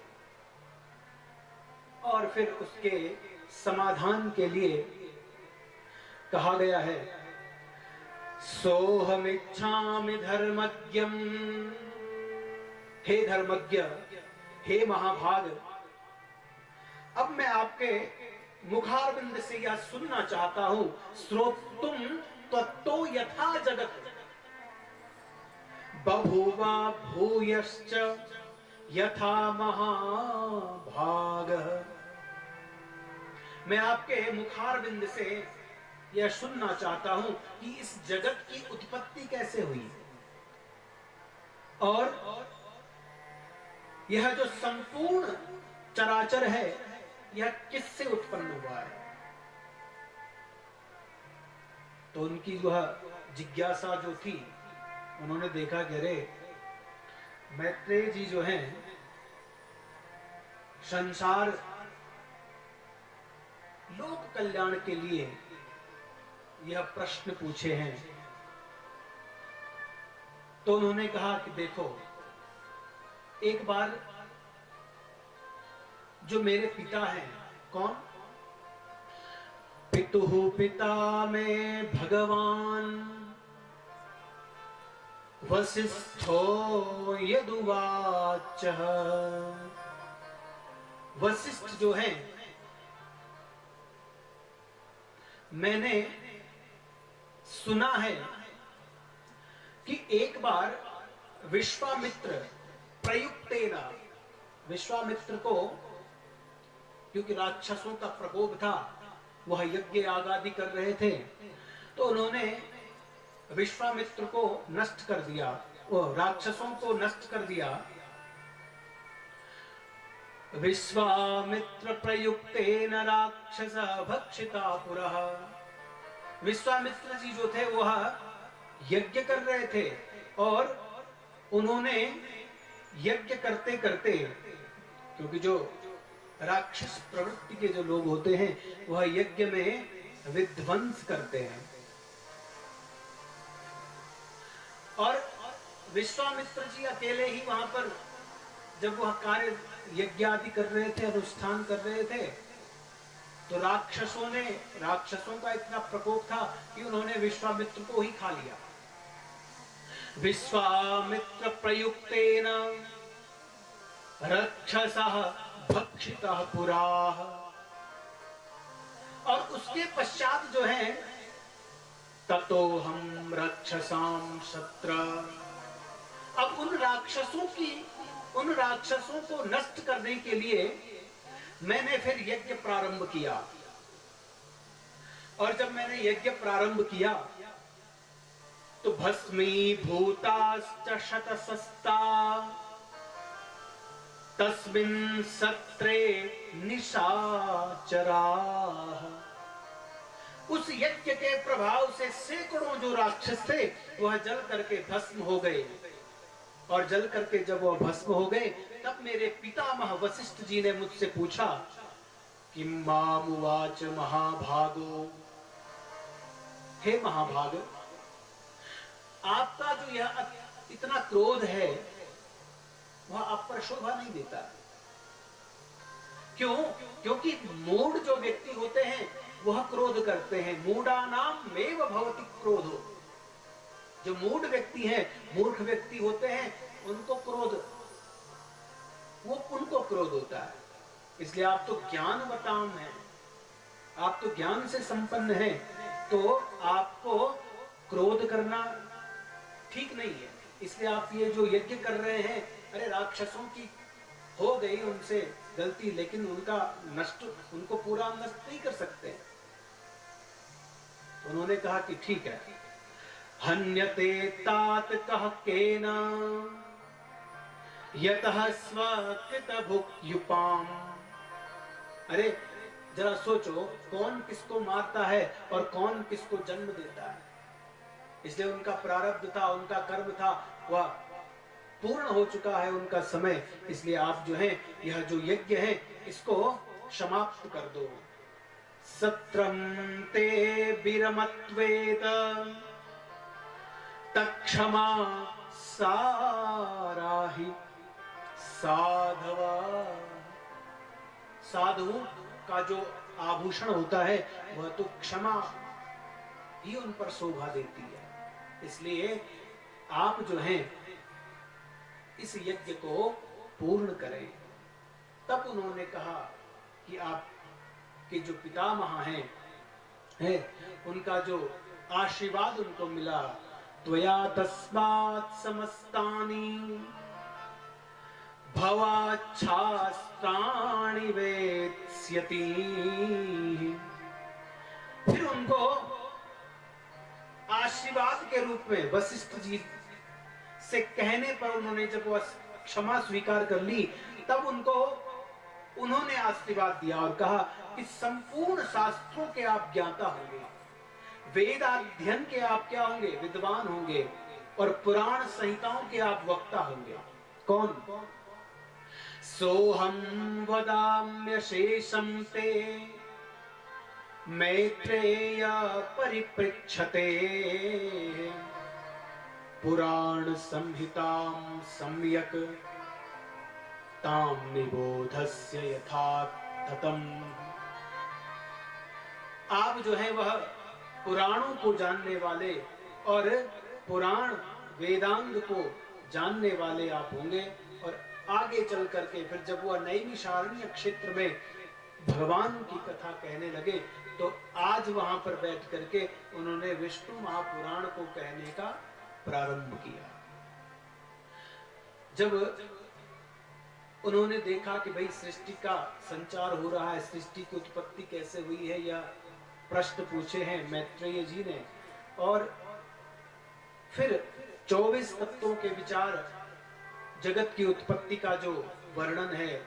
और फिर उसके समाधान के लिए कहा गया है सोहमिच्छामि धर्मज्ञम। हे धर्मज्ञ, हे महाभाग, अब मैं आपके मुखारविंद से यह सुनना चाहता हूं। श्रोतुम त्वत्तो यथा जगत बभूवा भूयश्च यथा महाभाग। मैं आपके मुखारविंद से यह सुनना चाहता हूं कि इस जगत की उत्पत्ति कैसे हुई और यह जो संपूर्ण चराचर है यह किससे उत्पन्न हुआ है। तो उनकी जो जिज्ञासा जो थी, उन्होंने देखा कि अरे मैत्रेय जी जो हैं संसार लोक कल्याण के लिए यह प्रश्न पूछे हैं। तो उन्होंने कहा कि देखो, एक बार जो मेरे पिता हैं, कौन? पितुः पिता में भगवान वसिष्ठो यदुवाच। वशिष्ठ जो हैं, मैंने सुना है कि एक बार विश्वामित्र प्रयुक्तेना, विश्वामित्र को क्योंकि राक्षसों का प्रकोप था, वह यज्ञ याग आदि कर रहे थे, तो उन्होंने विश्वामित्र को नष्ट कर दिया, राक्षसों को नष्ट कर दिया। विश्वामित्र प्रयुक्तेन राक्षस भक्षिता पुरः। विश्वामित्र जी जो थे वह यज्ञ कर रहे थे और उन्होंने यज्ञ करते करते, क्योंकि जो राक्षस प्रवृत्ति के जो लोग होते हैं वह यज्ञ में विध्वंस करते हैं, और विश्वामित्र जी अकेले ही वहां पर जब वह कार्य यज्ञ आदि कर रहे थे, अनुष्ठान कर रहे थे, तो राक्षसों का इतना प्रकोप था कि उन्होंने विश्वामित्र को ही खा लिया। विश्वामित्र प्रयुक्तेन राक्षसः भक्षितः पुराः। और उसके पश्चात जो है ततो हम राक्षसाम शत्र। अब उन राक्षसों को नष्ट करने के लिए मैंने फिर यज्ञ प्रारंभ किया। और जब मैंने यज्ञ प्रारंभ किया तो भस्मीभूताश्च शतसस्ता तस्मिन् सत्रे निशाचराः। उस यज्ञ के प्रभाव से सैकड़ों जो राक्षस थे वह जल करके भस्म हो गए। और जल करके जब वह भस्म हो गए तब मेरे पितामह वशिष्ठ जी ने मुझसे पूछा कि मामुवाच महाभागो, हे महाभाग, आपका जो यह इतना क्रोध है वह आप पर शोभा नहीं देता। क्यों? क्योंकि मूढ़ जो व्यक्ति होते हैं वह क्रोध करते हैं। मूढ़ानाम मेव भवति क्रोधो। जो मूढ़ व्यक्ति हैं, मूर्ख व्यक्ति होते हैं, उनको क्रोध होता है। इसलिए आप तो ज्ञानवताम हैं, आप तो ज्ञान से संपन्न हैं, तो आपको क्रोध करना ठीक नहीं है। इसलिए आप ये जो यज्ञ कर रहे हैं, अरे राक्षसों की हो गई उनसे गलती, लेकिन उनको पूरा नष्ट नहीं कर सकते। उन्होंने कहा कि ठीक है। हन्यते तात कह केन यतः स्वकृत भुक्युपाम। अरे जरा सोचो, कौन किसको मारता है और कौन किसको जन्म देता है। इसलिए उनका प्रारब्ध था, उनका कर्म था, वह पूर्ण हो चुका है उनका समय। इसलिए आप जो है यह जो यज्ञ है इसको समाप्त कर दो। सत्रम ते विरमत्वेत तक्षमा साराहि साधवा। साधु का जो आभूषण होता है वह तो क्षमा ही उन पर शोभा देती है। इसलिए आप जो हैं इस यज्ञ को पूर्ण करें। तब उन्होंने कहा कि आपके जो पितामह हैं उनका जो आशीर्वाद उनको मिला, त्वया तस्मात् समस्तानि भवाच्छास्त्राणि वेत्स्यति। फिर उनको आशीर्वाद के रूप में वशिष्ठ जी से कहने पर उन्होंने जब वह क्षमा स्वीकार कर ली, तब उन्होंने आशीर्वाद दिया और कहा कि संपूर्ण शास्त्रों के आप ज्ञाता होंगे, वेद अध्ययन के आप क्या होंगे, विद्वान होंगे, और पुराण संहिताओं के आप वक्ता होंगे। कौन? सोहम वदाम्य शेषम ते मैत्रेय परिपृच्छते पुराण संहितां सम्यक ताम निबोधस्य यथातथम्। आप जो है वह पुराणों को जानने वाले और पुराण वेदांग को जानने वाले आप होंगे। और आगे चल करके फिर जब वह नैमिषारण्य क्षेत्र में भगवान की कथा कहने लगे तो आज वहां पर बैठ करके उन्होंने विष्णु महापुराण को कहने का प्रारंभ किया। जब उन्होंने देखा कि भाई सृष्टि का संचार हो रहा है, सृष्टि की उत्पत्ति कैसे हुई है, यह प्रश्न पूछे हैं मैत्रेय जी ने, और फिर 24 तत्वों के विचार, जगत की उत्पत्ति का जो वर्णन है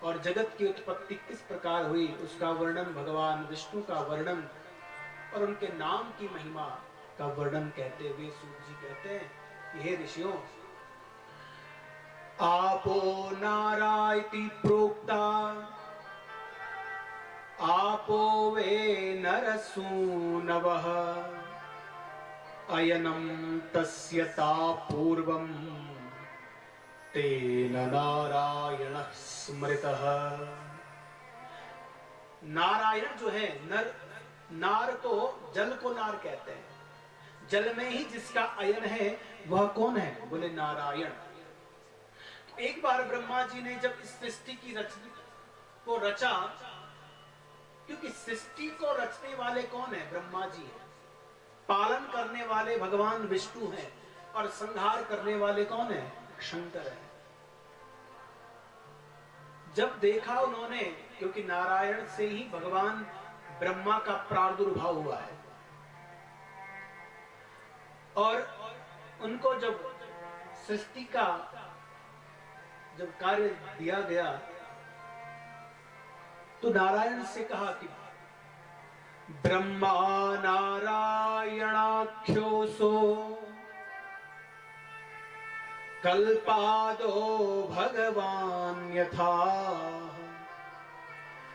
और जगत की उत्पत्ति किस प्रकार हुई उसका वर्णन, भगवान विष्णु का वर्णन और उनके नाम की महिमा का वर्णन कहते हुए सूत जी कहते हैं, हे ऋषियों, आपो नारा इति प्रोक्ता आपो वे नरसूनवः अयनम तस्यता पूर्वम तेन नारायण स्मृतः। नारायण जो है, नार को जल को नार कहते हैं, जल में ही जिसका अयन है वह कौन है? बोले नारायण। एक बार ब्रह्मा जी ने जब इस सृष्टि की रचना को रचा, क्योंकि सृष्टि को रचने वाले कौन है? ब्रह्मा जी है, पालन करने वाले भगवान विष्णु हैं और संहार करने वाले कौन है? शंकर है। जब देखा उन्होंने, क्योंकि नारायण से ही भगवान ब्रह्मा का प्रादुर्भाव हुआ है, और उनको जब सृष्टि का जब कार्य दिया गया तो नारायण से कहा कि ब्रह्मा नारायणाख्योसो कल्पादो भगवान यथा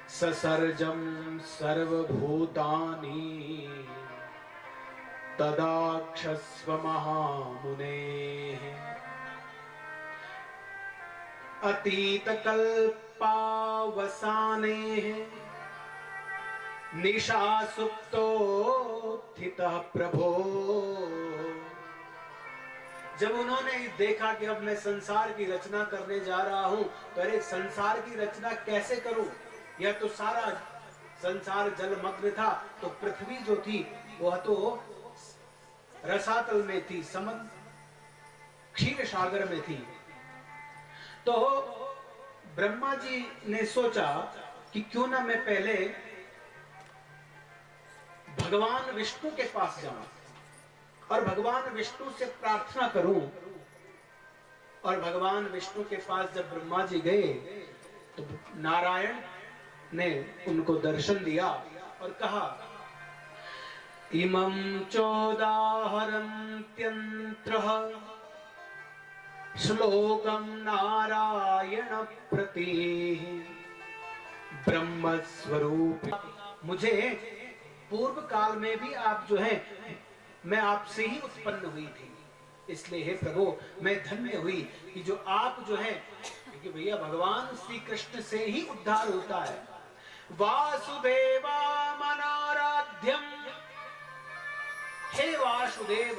ससर्जम सर्वभूतानि तदाक्षस्व महामुने। अतीत कल्पावसाने निशा सुप्तोत्थितः प्रभो। जब उन्होंने देखा कि अब मैं संसार की रचना करने जा रहा हूं, तो अरे संसार की रचना कैसे करूं? यह तो सारा संसार जलमग्न था, तो पृथ्वी जो थी वह तो रसातल में थी, समुद्र क्षीर सागर में थी। तो ब्रह्मा जी ने सोचा कि क्यों ना मैं पहले भगवान विष्णु के पास जाऊं और भगवान विष्णु से प्रार्थना करूं। और भगवान विष्णु के पास जब ब्रह्मा जी गए तो नारायण ने उनको दर्शन दिया और कहा, इमं चोदाहरन्त्यन्त्रः श्लोकम नारायण प्रति ब्रह्म स्वरूप। मुझे पूर्व काल में भी आप जो है, मैं आपसे ही उत्पन्न हुई थी, इसलिए हे प्रभु मैं धन्य हुई कि जो आप जो है, क्योंकि भैया भगवान श्री कृष्ण से ही उद्धार होता है। वासुदेवामनाराध्यम, हे वासुदेव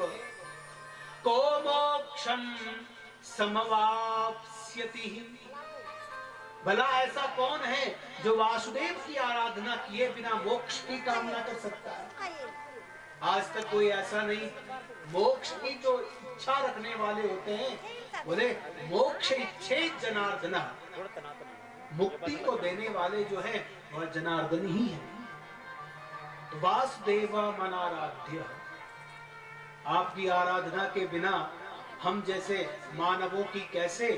को मोक्षम समवाप्स्यति। भला ऐसा कौन है जो वासुदेव की आराधना किए बिना मोक्ष की कामना कर सकता है? आज तक कोई ऐसा नहीं। मोक्ष की जो इच्छा रखने वाले होते हैं, बोले मोक्ष इच्छे जनार्दन, मुक्ति को देने वाले जो है वह जनार्दन ही है। तो वासुदेव मनाराध्य, आपकी आराधना के बिना हम जैसे मानवों की कैसे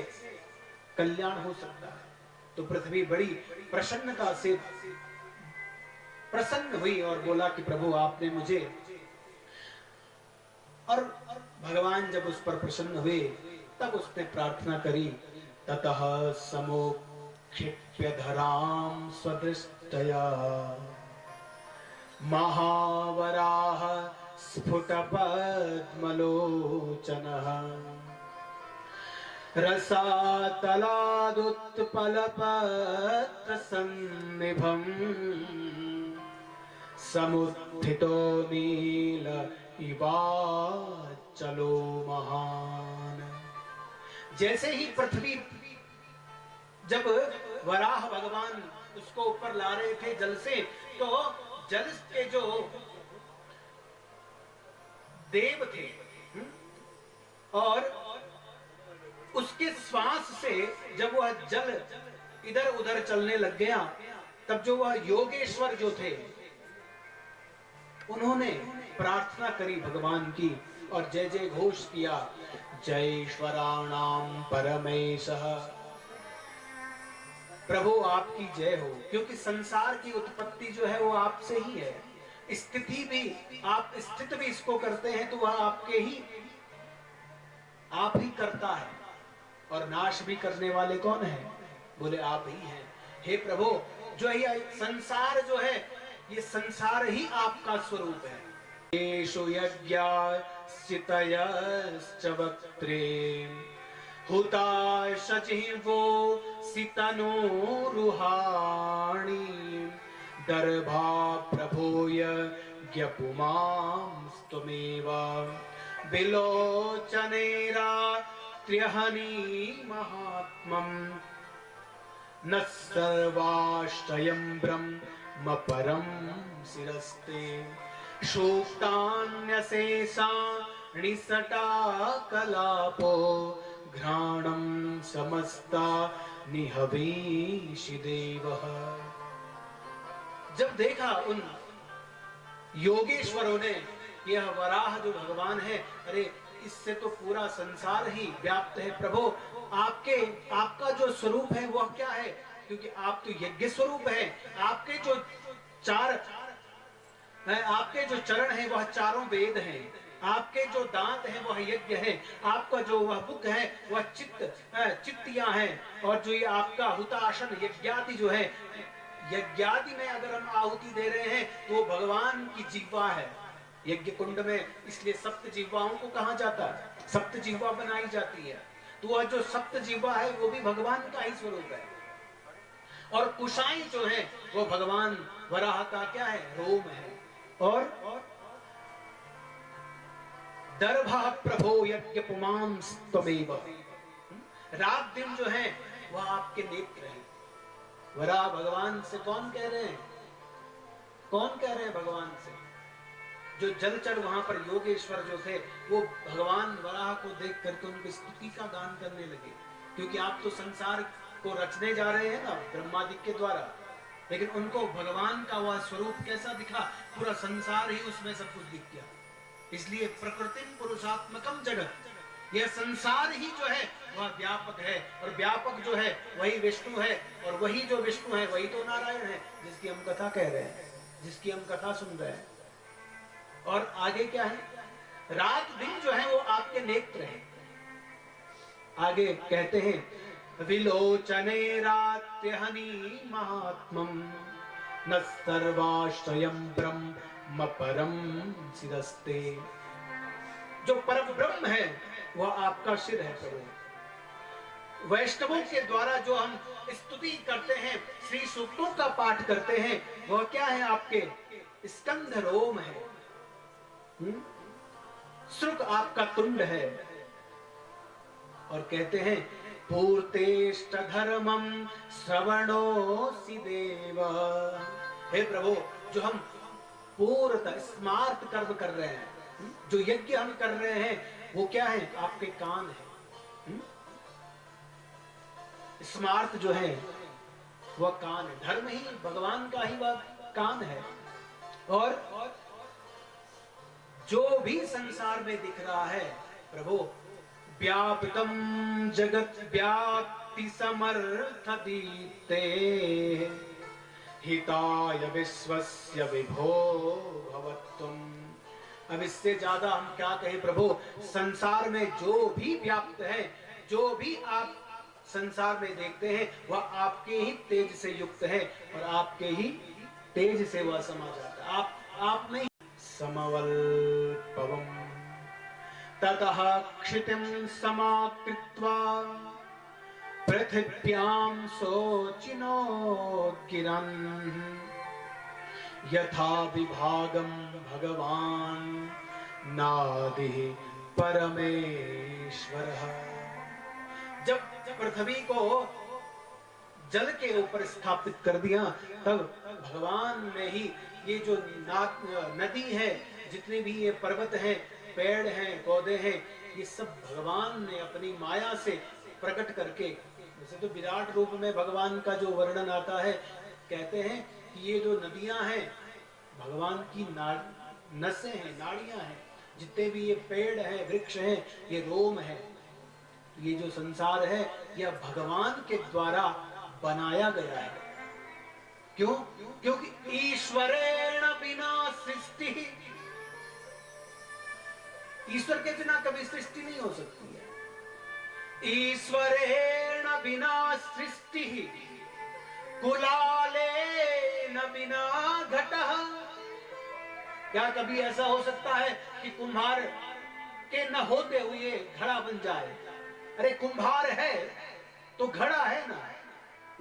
कल्याण हो सकता है? तो पृथ्वी बड़ी प्रसन्नता से प्रसन्न हुई और बोला कि प्रभु आपने मुझे, और भगवान जब उस पर प्रसन्न हुए तब उसने प्रार्थना करी, ततः समोक्षिप्य धराम स्वदृष्टया महावराह स्फुटपद्मलोचनः रसातलादुत्पलपत्रसन्निभम् समुत्थितो नील इवाचलो महान। जैसे ही पृथ्वी, जब वराह भगवान उसको ऊपर ला रहे थे जल से, तो जल के जो देव थे और उसके श्वास से जब वह जल इधर उधर चलने लग गया, तब जो वह योगेश्वर जो थे उन्होंने प्रार्थना करी भगवान की और जय जय घोष किया, जयेश्वराणाम परमेशः। प्रभु आपकी जय हो, क्योंकि संसार की उत्पत्ति जो है वो आपसे ही है, स्थिति भी आप स्थित भी इसको करते हैं तो वह आप ही करता है, और नाश भी करने वाले कौन है? बोले आप ही हैं। हे प्रभु, जो ये संसार जो है, ये संसार ही आपका स्वरूप है। येषु यज्ञाश्चितयश्च वक्त्रे हुता सजीवो सितनोरुहाणि दर्भा प्रभूय ज्ञपुमांस्त्वमेव विलोचनेरात्र्यहनि महात्मम् न सर्वाश्रयं ब्रह्म परं शिरस्ते शोक्तान्यशेषाणि सटाकलापो घ्राणं समस्ता निहवीषि देवः। जब देखा उन योगेश्वरों ने, यह वराह जो भगवान है, अरे इससे तो पूरा संसार ही व्याप्त है। प्रभु आपका जो स्वरूप है वह क्या है? क्योंकि आप तो यज्ञ स्वरूप है। आपके जो चरण है वह चारों वेद हैं, आपके जो दांत हैं वह यज्ञ है, आपका जो वह मुख है वह चित्तियां हैं, और जो ये आपका हुताशन यज्ञादि जो है, यज्ञादि में अगर हम आहुति दे रहे हैं तो वो भगवान की जिह्वा है यज्ञ कुंड में। इसलिए सप्त जिह्वाओं को कहा जाता है, सप्त जिह्वा बनाई जाती है। तो वह जो सप्त जिह्वा है वो भी भगवान का ही स्वरूप है। और कुशाई जो है वो भगवान वराह का क्या है? रोम है। और दर्भा प्रभो यज्ञ पुमांस्त्वमेव, रात दिन जो है वह आपके नेत्र हैं। वराह भगवान से कौन कह रहे हैं? कौन कह रहे हैं भगवान से? जो जलचर वहां पर योगेश्वर जो थे, वो भगवान वराह को देख करके उनकी स्तुति का गान करने लगे। क्योंकि आप तो संसार को रचने जा रहे हैं ना ब्रह्मादि के द्वारा, लेकिन उनको भगवान का वह स्वरूप कैसा दिखा? पूरा संसार ही उसमें सब कुछ दिख गया। इसलिए प्रकृतिम पुरुषात्मकम जगत, यह संसार ही जो है वह व्यापक है, और व्यापक जो है वही विष्णु है, और वही जो विष्णु है वही तो नारायण है, जिसकी हम कथा कह रहे हैं, जिसकी हम कथा सुन रहे हैं। और आगे क्या है? रात दिन जो है वो आपके नेत्र हैं। आगे कहते हैं, विलोचनेरात्यहनि महात्मम् न सर्वाश्रयं ब्रह्म परं शिरस्ते। जो परम ब्रह्म है वह आपका सिर है प्रभु। वैष्णवों के द्वारा जो हम स्तुति करते हैं, श्री सूक्तों का पाठ करते हैं, वह क्या है? आपके स्कंध रोम है, श्रुक आपका तुंड है। और कहते हैं, पूर्तेष्ट धर्मम श्रवणोसि देव। हे प्रभु, जो हम पूर्णतः स्मार्त कर्म कर रहे हैं, जो यज्ञ हम कर रहे हैं, वो क्या है? आपके कान है। स्मार्त जो है वह कान है। धर्म ही भगवान का ही वह कान है। और जो भी संसार में दिख रहा है प्रभु, व्याप्तम जगत व्याप्ति समर्थ दीप्ते हिताय विश्वस्य विभो भवत्वम्। अब इससे ज्यादा हम क्या कहें प्रभु? संसार में जो भी व्याप्त है, जो भी आप संसार में देखते हैं, वह आपके ही तेज से युक्त है, और आपके ही तेज से वह समा जाता है। आप में समवल्पवम् ततः क्षितिं समाकृत्वा पृथिव्यां शोचिनो गिरन् यथा विभागं भगवान् नादिः परमेश्वरः। जब पृथ्वी को जल के ऊपर स्थापित कर दिया, तब भगवान ने ही ये जो नदी है, जितने भी ये पर्वत हैं, पेड़ हैं, पौधे हैं, ये सब भगवान ने अपनी माया से प्रकट करके, जैसे तो विराट रूप में भगवान का जो वर्णन आता है, कहते हैं कि ये जो नदियां हैं भगवान की नसें हैं, नाड़ियां हैं, जितने भी ये पेड़ हैं, वृक्ष हैं, ये रोम है। तो ये जो संसार है यह भगवान के द्वारा बनाया गया है। क्यों? क्योंकि ईश्वरेण बिना सृष्टि, ईश्वर के बिना कभी सृष्टि नहीं हो सकती है। ईश्वरेण बिना सृष्टि कुलालेन बिना घटः। क्या कभी ऐसा हो सकता है कि कुम्हार के न होते हुए घड़ा बन जाए? अरे कुम्हार है तो घड़ा है ना।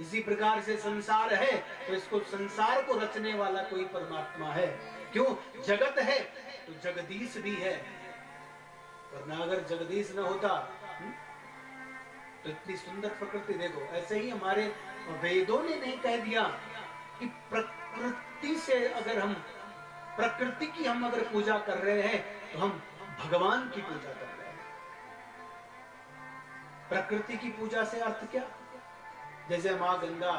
इसी प्रकार से संसार है तो इसको, संसार को रचने वाला कोई परमात्मा है। क्यों? जगत है तो जगदीश भी है, वरना अगर जगदीश न होता तो इतनी सुंदर प्रकृति देखो। ऐसे ही हमारे वेदों ने नहीं कह दिया कि प्रकृति से अगर हम, प्रकृति की हम अगर पूजा कर रहे हैं तो हम भगवान की पूजा कर रहे हैं। प्रकृति की पूजा से अर्थ क्या? जैसे माँ गंगा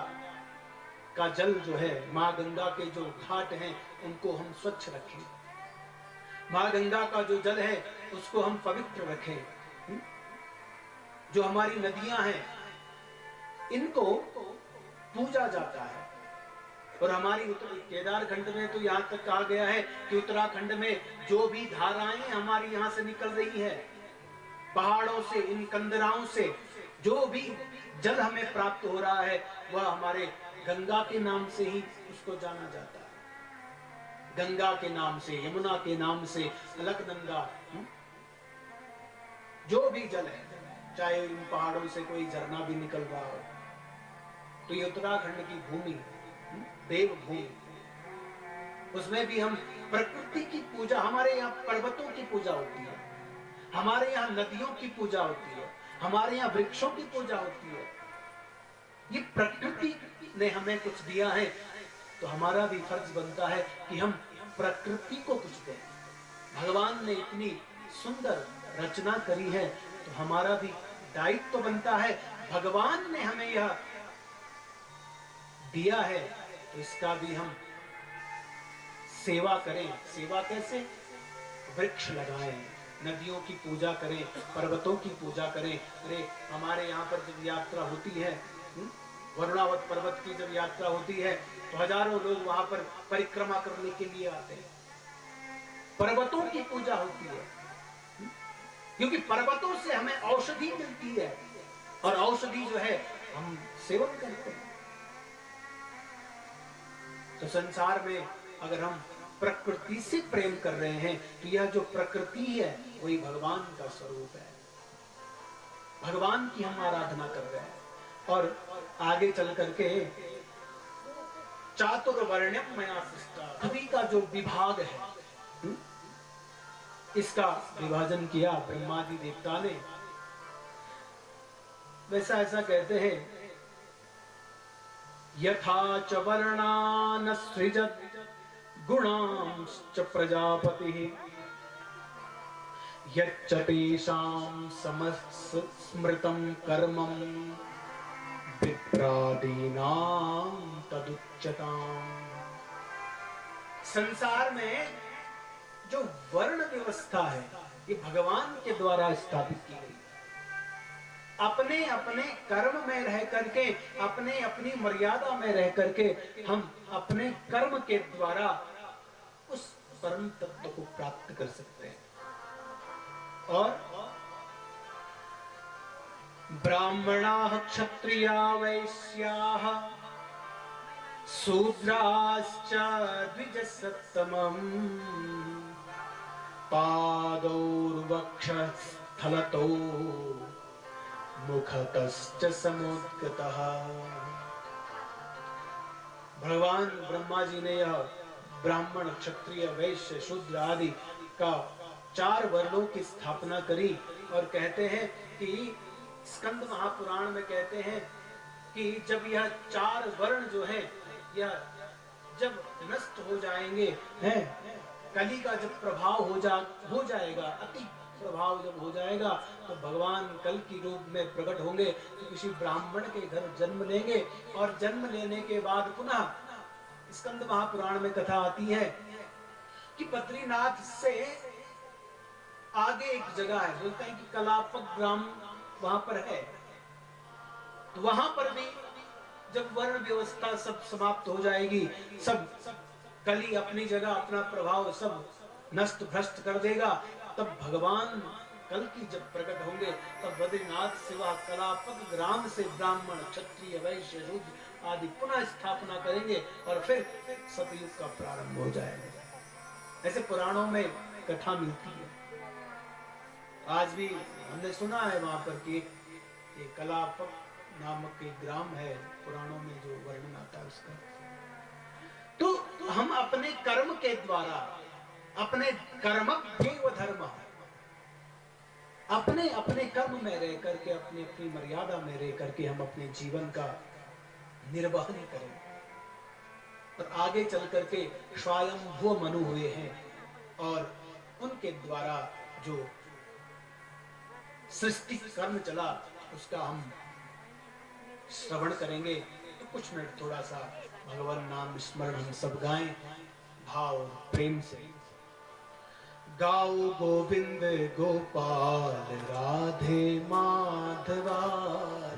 का जल जो है, माँ गंगा के जो घाट हैं उनको हम स्वच्छ रखें, माँ गंगा का जो जल है उसको हम पवित्र रखें। जो हमारी नदियां हैं इनको पूजा जाता है। और हमारी केदार खंड में तो यहाँ तक कहा गया है कि उत्तराखंड में जो भी धाराएं हमारी यहाँ से निकल रही है, पहाड़ों से, इन कंदराओं से जो भी जल हमें प्राप्त हो रहा है वह हमारे गंगा के नाम से ही उसको जाना जाता है। गंगा के नाम से, यमुना के नाम से, अलकनंदा, जो भी जल है, चाहे इन पहाड़ों से कोई झरना भी निकल रहा हो, तो ये उत्तराखंड की भूमि, देवभूमि, उसमें भी हम प्रकृति की पूजा, हमारे यहाँ पर्वतों की पूजा होती है, हमारे यहाँ नदियों की पूजा होती है, हमारे यहाँ वृक्षों की पूजा होती है। ये प्रकृति ने हमें कुछ दिया है तो हमारा भी फर्ज बनता है कि हम प्रकृति को कुछ दें। भगवान ने इतनी सुंदर रचना करी है तो हमारा भी दायित्व तो बनता है। भगवान ने हमें यह दिया है तो इसका भी हम सेवा करें। सेवा कैसे? वृक्ष लगाएं, नदियों की पूजा करें, पर्वतों की पूजा करें। अरे हमारे यहाँ पर जब यात्रा होती है, वरुणावत पर्वत की जब यात्रा होती है तो हजारों लोग वहां पर परिक्रमा करने के लिए आते हैं। पर्वतों की पूजा होती है क्योंकि पर्वतों से हमें औषधि मिलती है और औषधि जो है हम सेवन करते हैं। तो संसार में अगर हम प्रकृति से प्रेम कर रहे हैं तो यह जो प्रकृति है वही भगवान का स्वरूप है। भगवान की हम आराधना कर रहे हैं। और आगे चल करके चातुर्वर्ण्यम मया सृष्टा, सभी का जो विभाग है इसका विभाजन किया ब्रह्मादि देवता ने। वैसा ऐसा कहते हैं, यथा च वर्णान सृजत गुणांश्च प्रजापतिः यच्च तेषां समस्मृतं कर्मं विप्रादीनां तदुच्यताम्। संसार में जो वर्ण व्यवस्था है ये भगवान के द्वारा स्थापित की गई। अपने अपने कर्म में रह करके, अपने अपनी मर्यादा में रह करके हम अपने कर्म के द्वारा उस परम तत्व को प्राप्त कर सकते हैं। और ब्राह्मणाः क्षत्रिया वैश्याः शूद्राश्च द्विजसत्तमम् पादौर्वक्षस्थलतो मुखतश्च समुद्गतः। भगवान ब्रह्मा जी ने यह ब्राह्मण, क्षत्रिय, वैश्य, शूद्र आदि का 4 वर्णों की स्थापना करी। और कहते हैं कि स्कंद महापुराण में कहते हैं कि जब यह 4 वर्ण जो है यह जब नष्ट हो जाएंगे, हैं, कली का जब प्रभाव हो जाएगा, अति प्रभाव जब हो जाएगा तो भगवान कल की रूप में प्रकट होंगे, तो किसी ब्राह्मण के घर जन्म लेंगे। और जन्म लेने के बाद पुनः स्कंद महापुराण में कथा आती है कि बद्रीनाथ से आगे एक जगह है, बोलते हैं कि कलापक ग्राम वहां पर है। तो वहां पर भी जब वर्ण व्यवस्था सब समाप्त हो जाएगी, सब कली अपनी जगह अपना प्रभाव सब नष्ट भ्रष्ट कर देगा, तब भगवान कल की जब प्रकट होंगे, तब बद्रीनाथ सिवा कलापक ग्राम से ब्राह्मण क्षत्रिय वैश्य शूद्र आदि पुनः स्थापना करेंगे और फिर सतयुग का प्रारंभ हो जाएगा। ऐसे पुराणों में कथा मिलती है। आज भी हमने सुना है वहां पर कि एक कलापक नामक एक ग्राम है, पुराणों में जो वर्णन आता है उसका। तो हम अपने कर्म के द्वारा, अपने कर्म देव धर्म, अपने अपने कर्म में रह करके, अपनी अपनी मर्यादा में रह करके हम अपने जीवन का निर्वहन करें। और आगे चल करके स्वयंभू मनु हुए हैं और उनके द्वारा जो सृष्टि कर्म चला उसका हम श्रवण करेंगे। तो कुछ मिनट थोड़ा सा भगवान नाम स्मरण हम सब गाएं भाव प्रेम से। गाओ गोविंद गोपाल राधे माधवा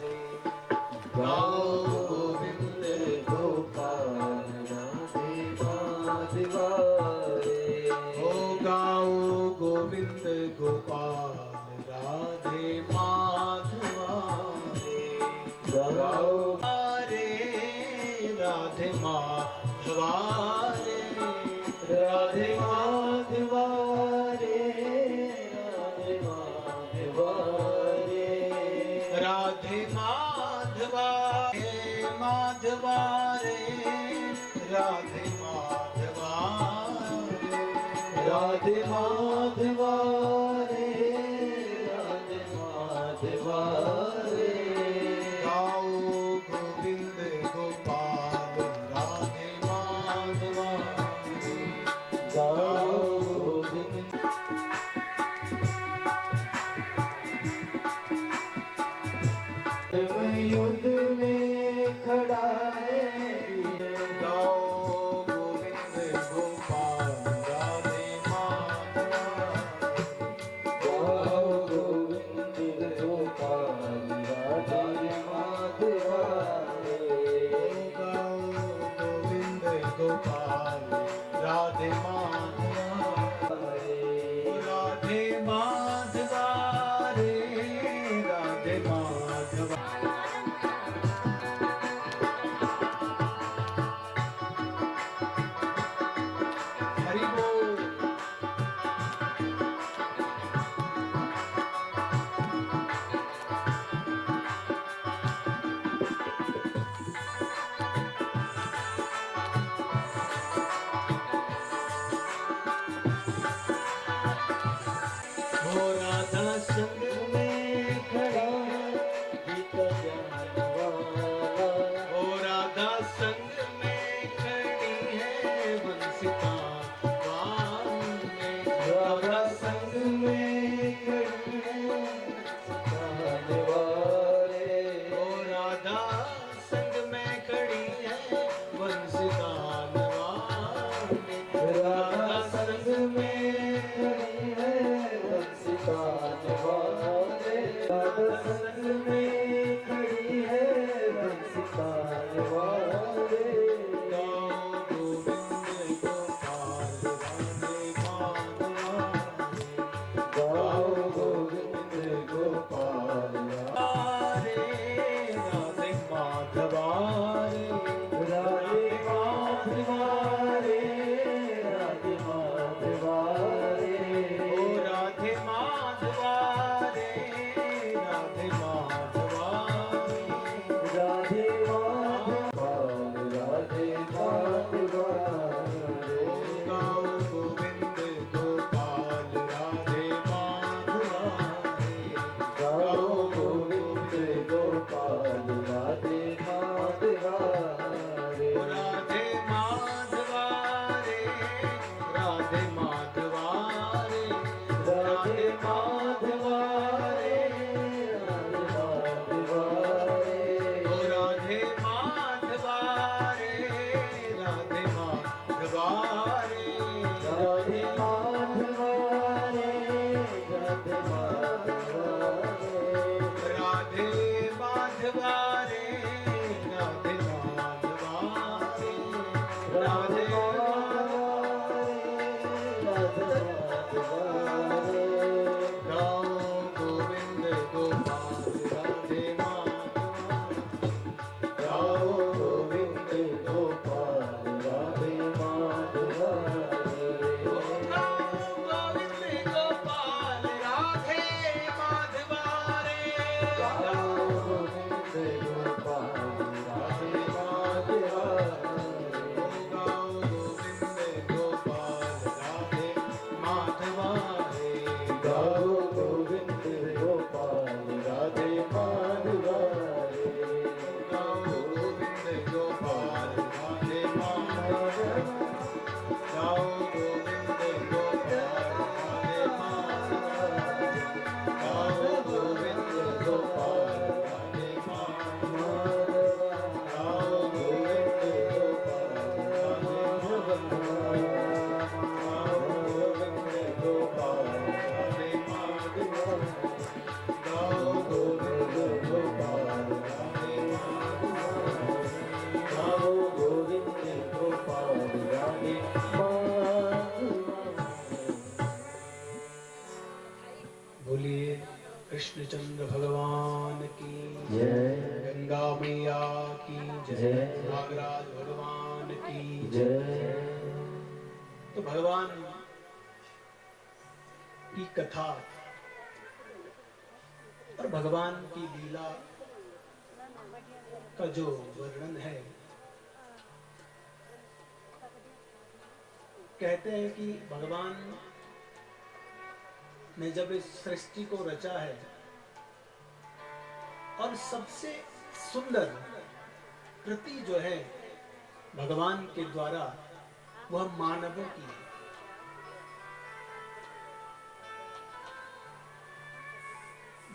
रे, गाओ गोविंद गोपाल राधे माधवा रे, ओ गाओ गोविंद गोपाल राधे माधवा रे, गाओ रे राधे माधवा रे, राधे माधवा राधे माधवा रे, माधवा रे, राधे माधवा रे, राधे माधवा रे, राधे माधवा रे, गाओ गोविंद गोपाल राधे माधवा रे, गाओ गोविंद। युद्ध में खड़ा है, गाओ गोविंद गोपाल राधे माधवा, गाओ गोविंद गोपाल राधे माधवा, गाओ गोविंद गोपाल राधे माधवा, राधे माधवा रे, राधे माधवा। हरि बोल। हो राधा संग में खड़ा गीता ज्ञान वाला, हो राधा संग में खड़ी है वंशिता वान में, राधा संग में खड़ी है वंशिता वाले, हो राधा संग में खड़ी है वंशिता वाले, राधा संग में खड़ी है वंशिता माधवाए। गाओ गोविंद गोपाल राधे माधवाए। गाओ गोविंद गोपाल राधे माधवाए। गाओ गोविंद गोपाल राधे माधवाए। गाओ गोविंद गोपाल राधे माधवाए। गाओ गोविंद गोपाल राधे माधवाए। गाओ गोविंद गोपाल राधे माधवाए। गाओ गोविंद गोपाल राधे माधवाए। बोलिए कृष्णचंद्र भगवान की जय गंगा मैया की जय। नागराज भगवान की जय। तो भगवान की कथा और भगवान की लीला का जो वर्णन है, कहते हैं कि भगवान ने जब इस सृष्टि को रचा है और सबसे सुंदर कृति जो है भगवान के द्वारा वह मानवों की है।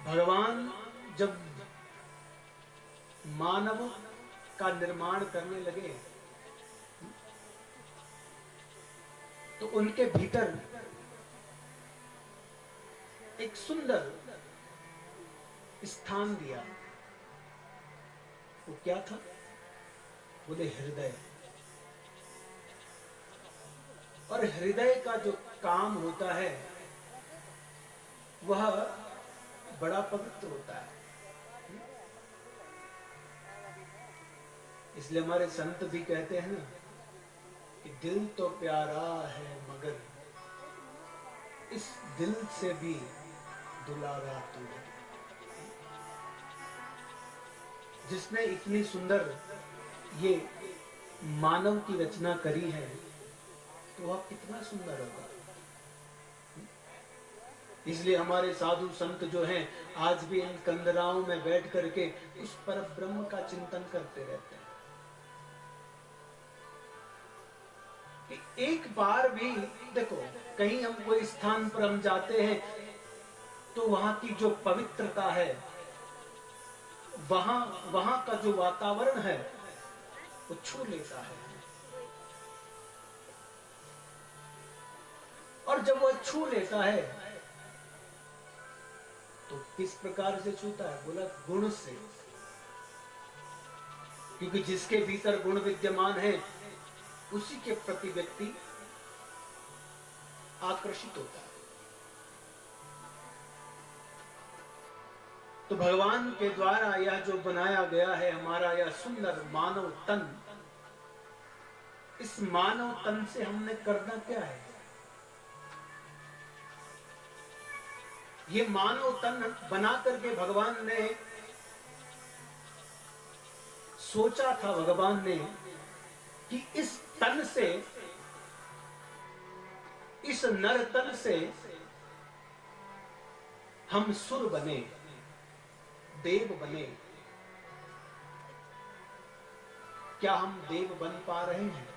भगवान जब मानवों का निर्माण करने लगे तो उनके भीतर एक सुंदर स्थान दिया। वो क्या था? बोले हृदय। और हृदय का जो काम होता है वह बड़ा पवित्र होता है। इसलिए हमारे संत भी कहते हैं ना कि दिल तो प्यारा है मगर इस दिल से भी दुलारा तू है। जिसने इतनी सुंदर ये मानव की रचना करी है तो वह कितना सुंदर होगा। इसलिए हमारे साधु संत जो हैं आज भी इन कंदराओं में बैठ करके उस पर ब्रह्म का चिंतन करते रहते हैं कि एक बार भी देखो, कहीं हम कोई स्थान पर हम जाते हैं तो वहां की जो पवित्रता है, वहां का जो वातावरण है वो छू लेता है। और जब वह छू लेता है तो किस प्रकार से छूता है? बोला गुण से। क्योंकि जिसके भीतर गुण विद्यमान है उसी के प्रति व्यक्ति आकर्षित होता है। तो भगवान के द्वारा यह जो बनाया गया है हमारा यह सुंदर मानव तन, इस मानव तन से हमने करना क्या है? ये मानव तन बना करके भगवान ने सोचा था, भगवान ने कि इस तन से, इस नर तन से हम सुर बने, देव बने। क्या हम देव बन पा रहे हैं?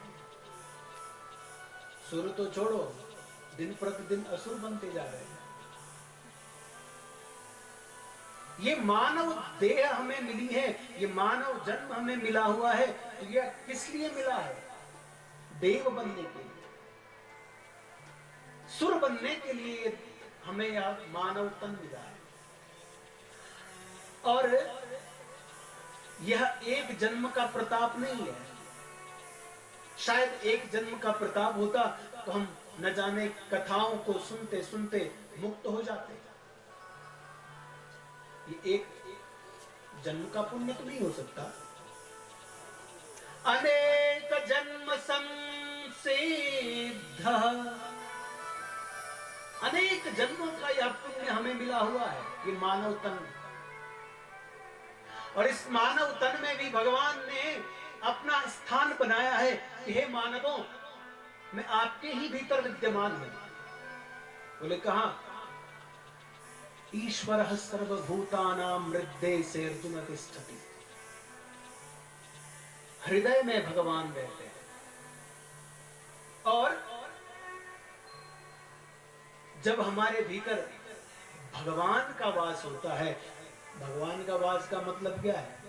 सुर तो छोड़ो, दिन प्रतिदिन असुर बनते जा रहे हैं। ये मानव देह हमें मिली है, ये मानव जन्म हमें मिला हुआ है, तो यह किस लिए मिला है? देव बनने के लिए, सुर बनने के लिए हमें यह मानव तन मिला है। और यह एक जन्म का प्रताप नहीं है। शायद एक जन्म का प्रताप होता तो हम न जाने कथाओं को सुनते सुनते मुक्त हो जाते। ये एक जन्म का पुण्य तो नहीं हो सकता। अनेक जन्म संसिद्ध, अनेक जन्मों का यह पुण्य हमें मिला हुआ है, ये मानव तन। और इस मानव तन में भी भगवान ने अपना स्थान बनाया है कि हे मानवों, मैं आपके ही भीतर विद्यमान हूं। बोले कहा? ईश्वरः सर्वभूतानां हृदये से अर्जुन तिष्ठति। हृदय में भगवान रहते हैं। और जब हमारे भीतर भगवान का वास होता है, भगवान का वास का मतलब क्या है?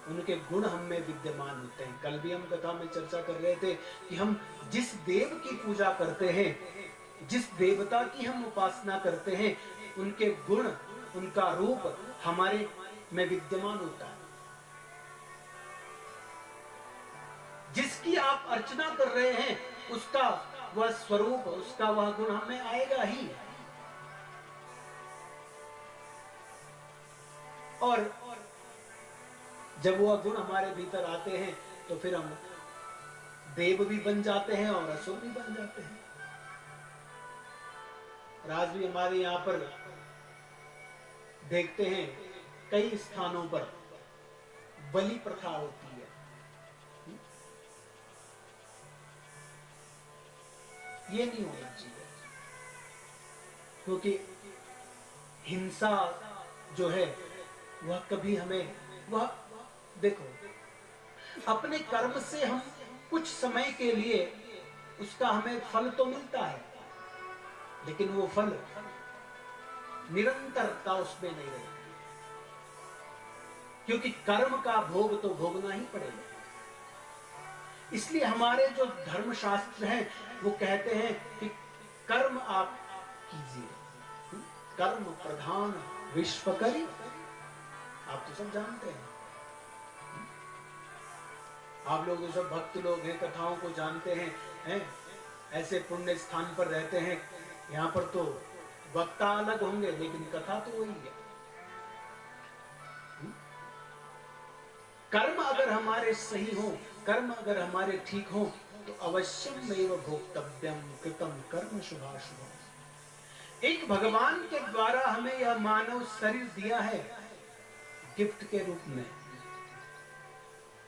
उनके गुण हम में विद्यमान होते हैं। कल भी हम कथा में चर्चा कर रहे थे कि हम जिस देव की पूजा करते हैं, जिस देवता की हम उपासना करते हैं, उनके गुण, उनका रूप हमारे में विद्यमान होता है। जिसकी आप अर्चना कर रहे हैं, उसका वह स्वरूप, उसका वह गुण हमें आएगा ही। और जब वह गुण हमारे भीतर आते हैं तो फिर हम देव भी बन जाते हैं और असुर भी बन जाते हैं। और आज भी हमारे यहाँ पर देखते हैं कई स्थानों पर बलि प्रथा होती है। ये नहीं होना चाहिए, क्योंकि हिंसा जो है वह कभी हमें, वह देखो, अपने कर्म से हम कुछ समय के लिए उसका हमें फल तो मिलता है, लेकिन वो फल निरंतरता उसमें नहीं रहेगी, क्योंकि कर्म का भोग तो भोगना ही पड़ेगा। इसलिए हमारे जो धर्मशास्त्र हैं वो कहते हैं कि कर्म आप कीजिए, कर्म प्रधान विश्व करी। आप तो सब जानते हैं, आप लोग जो सब भक्त लोग हैं, कथाओं को जानते हैं, ऐसे पुण्य स्थान पर रहते हैं, यहाँ पर तो वक्ता अलग होंगे लेकिन कथा तो वही है। कर्म अगर हमारे सही हो, कर्म अगर हमारे ठीक हो, तो अवश्यमेव भोक्तव्यम कृतम कर्म शुभाशुभम। एक भगवान के द्वारा हमें यह मानव शरीर दिया है गिफ्ट के रूप में,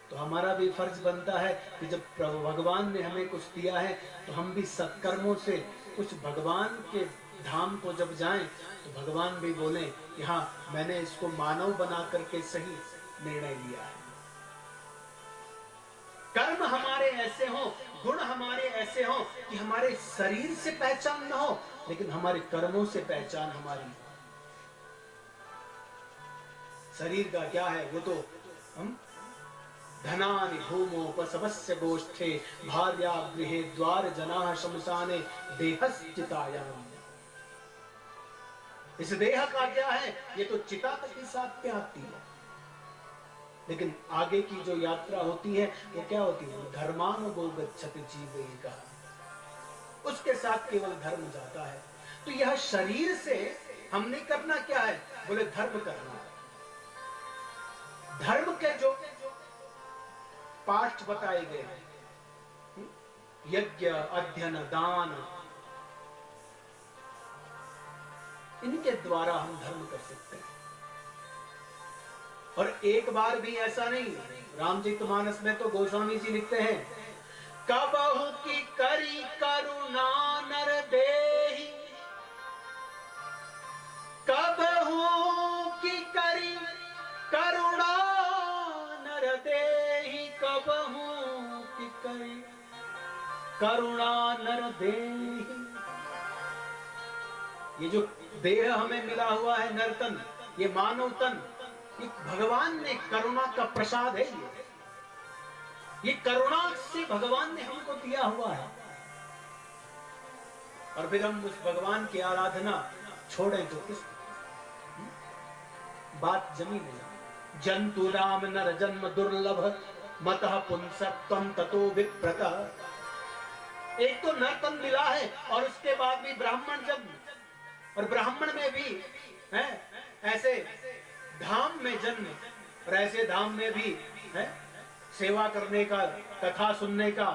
तो हमारा भी फर्ज बनता है कि जब प्रभु भगवान ने हमें कुछ दिया है तो हम भी सत्कर्मों से कुछ भगवान के धाम को जब जाएं तो भगवान भी बोले कि हाँ, मैंने इसको मानव बना करके सही निर्णय लिया है। कर्म हमारे ऐसे हो, गुण हमारे ऐसे हो कि हमारे शरीर से पहचान न हो, लेकिन हमारे कर्मों से पहचान हमारी। शरीर का क्या है, वो तो हम धनानि भूमोपसवस्य गोष्ठे भार्या गृहे द्वार जनाः शमशाने देहश्चितायाम। इस देह का क्या है, ये तो चिता तक ही साथ में आती है, लेकिन आगे की जो यात्रा होती है वो क्या होती है? धर्मानुगो गच्छति जीवैका, उसके साथ केवल धर्म जाता है। तो यह शरीर से हमने करना क्या है? बोले धर्म करना है। धर्म के जो पाठ बताए गए हैं, यज्ञ, अध्ययन, दान, इनके द्वारा हम धर्म कर सकते हैं। और एक बार भी ऐसा नहीं, रामचरितमानस में तो गोस्वामी जी लिखते हैं, कबहु की करी करुणा नर देहि, कबहु की करी करुणा नर देहि, कबहु की करी करुणा नर देहि। ये जो देह हमें मिला हुआ है, नरतन, ये मानव तन, ये भगवान ने करुणा का प्रसाद है। ये करुणा से भगवान ने हमको दिया हुआ है, और फिर हम उस भगवान की आराधना छोड़ें तो किस बात जमी नहीं। जंतु राम नर जन्म दुर्लभ मतः पुंसत्वं ततो विप्रत। एक तो नरतन मिला है और उसके बाद भी ब्राह्मण जन्म, और ब्राह्मण में भी है ऐसे धाम में जन्म, और ऐसे धाम में भी है सेवा करने का, कथा सुनने का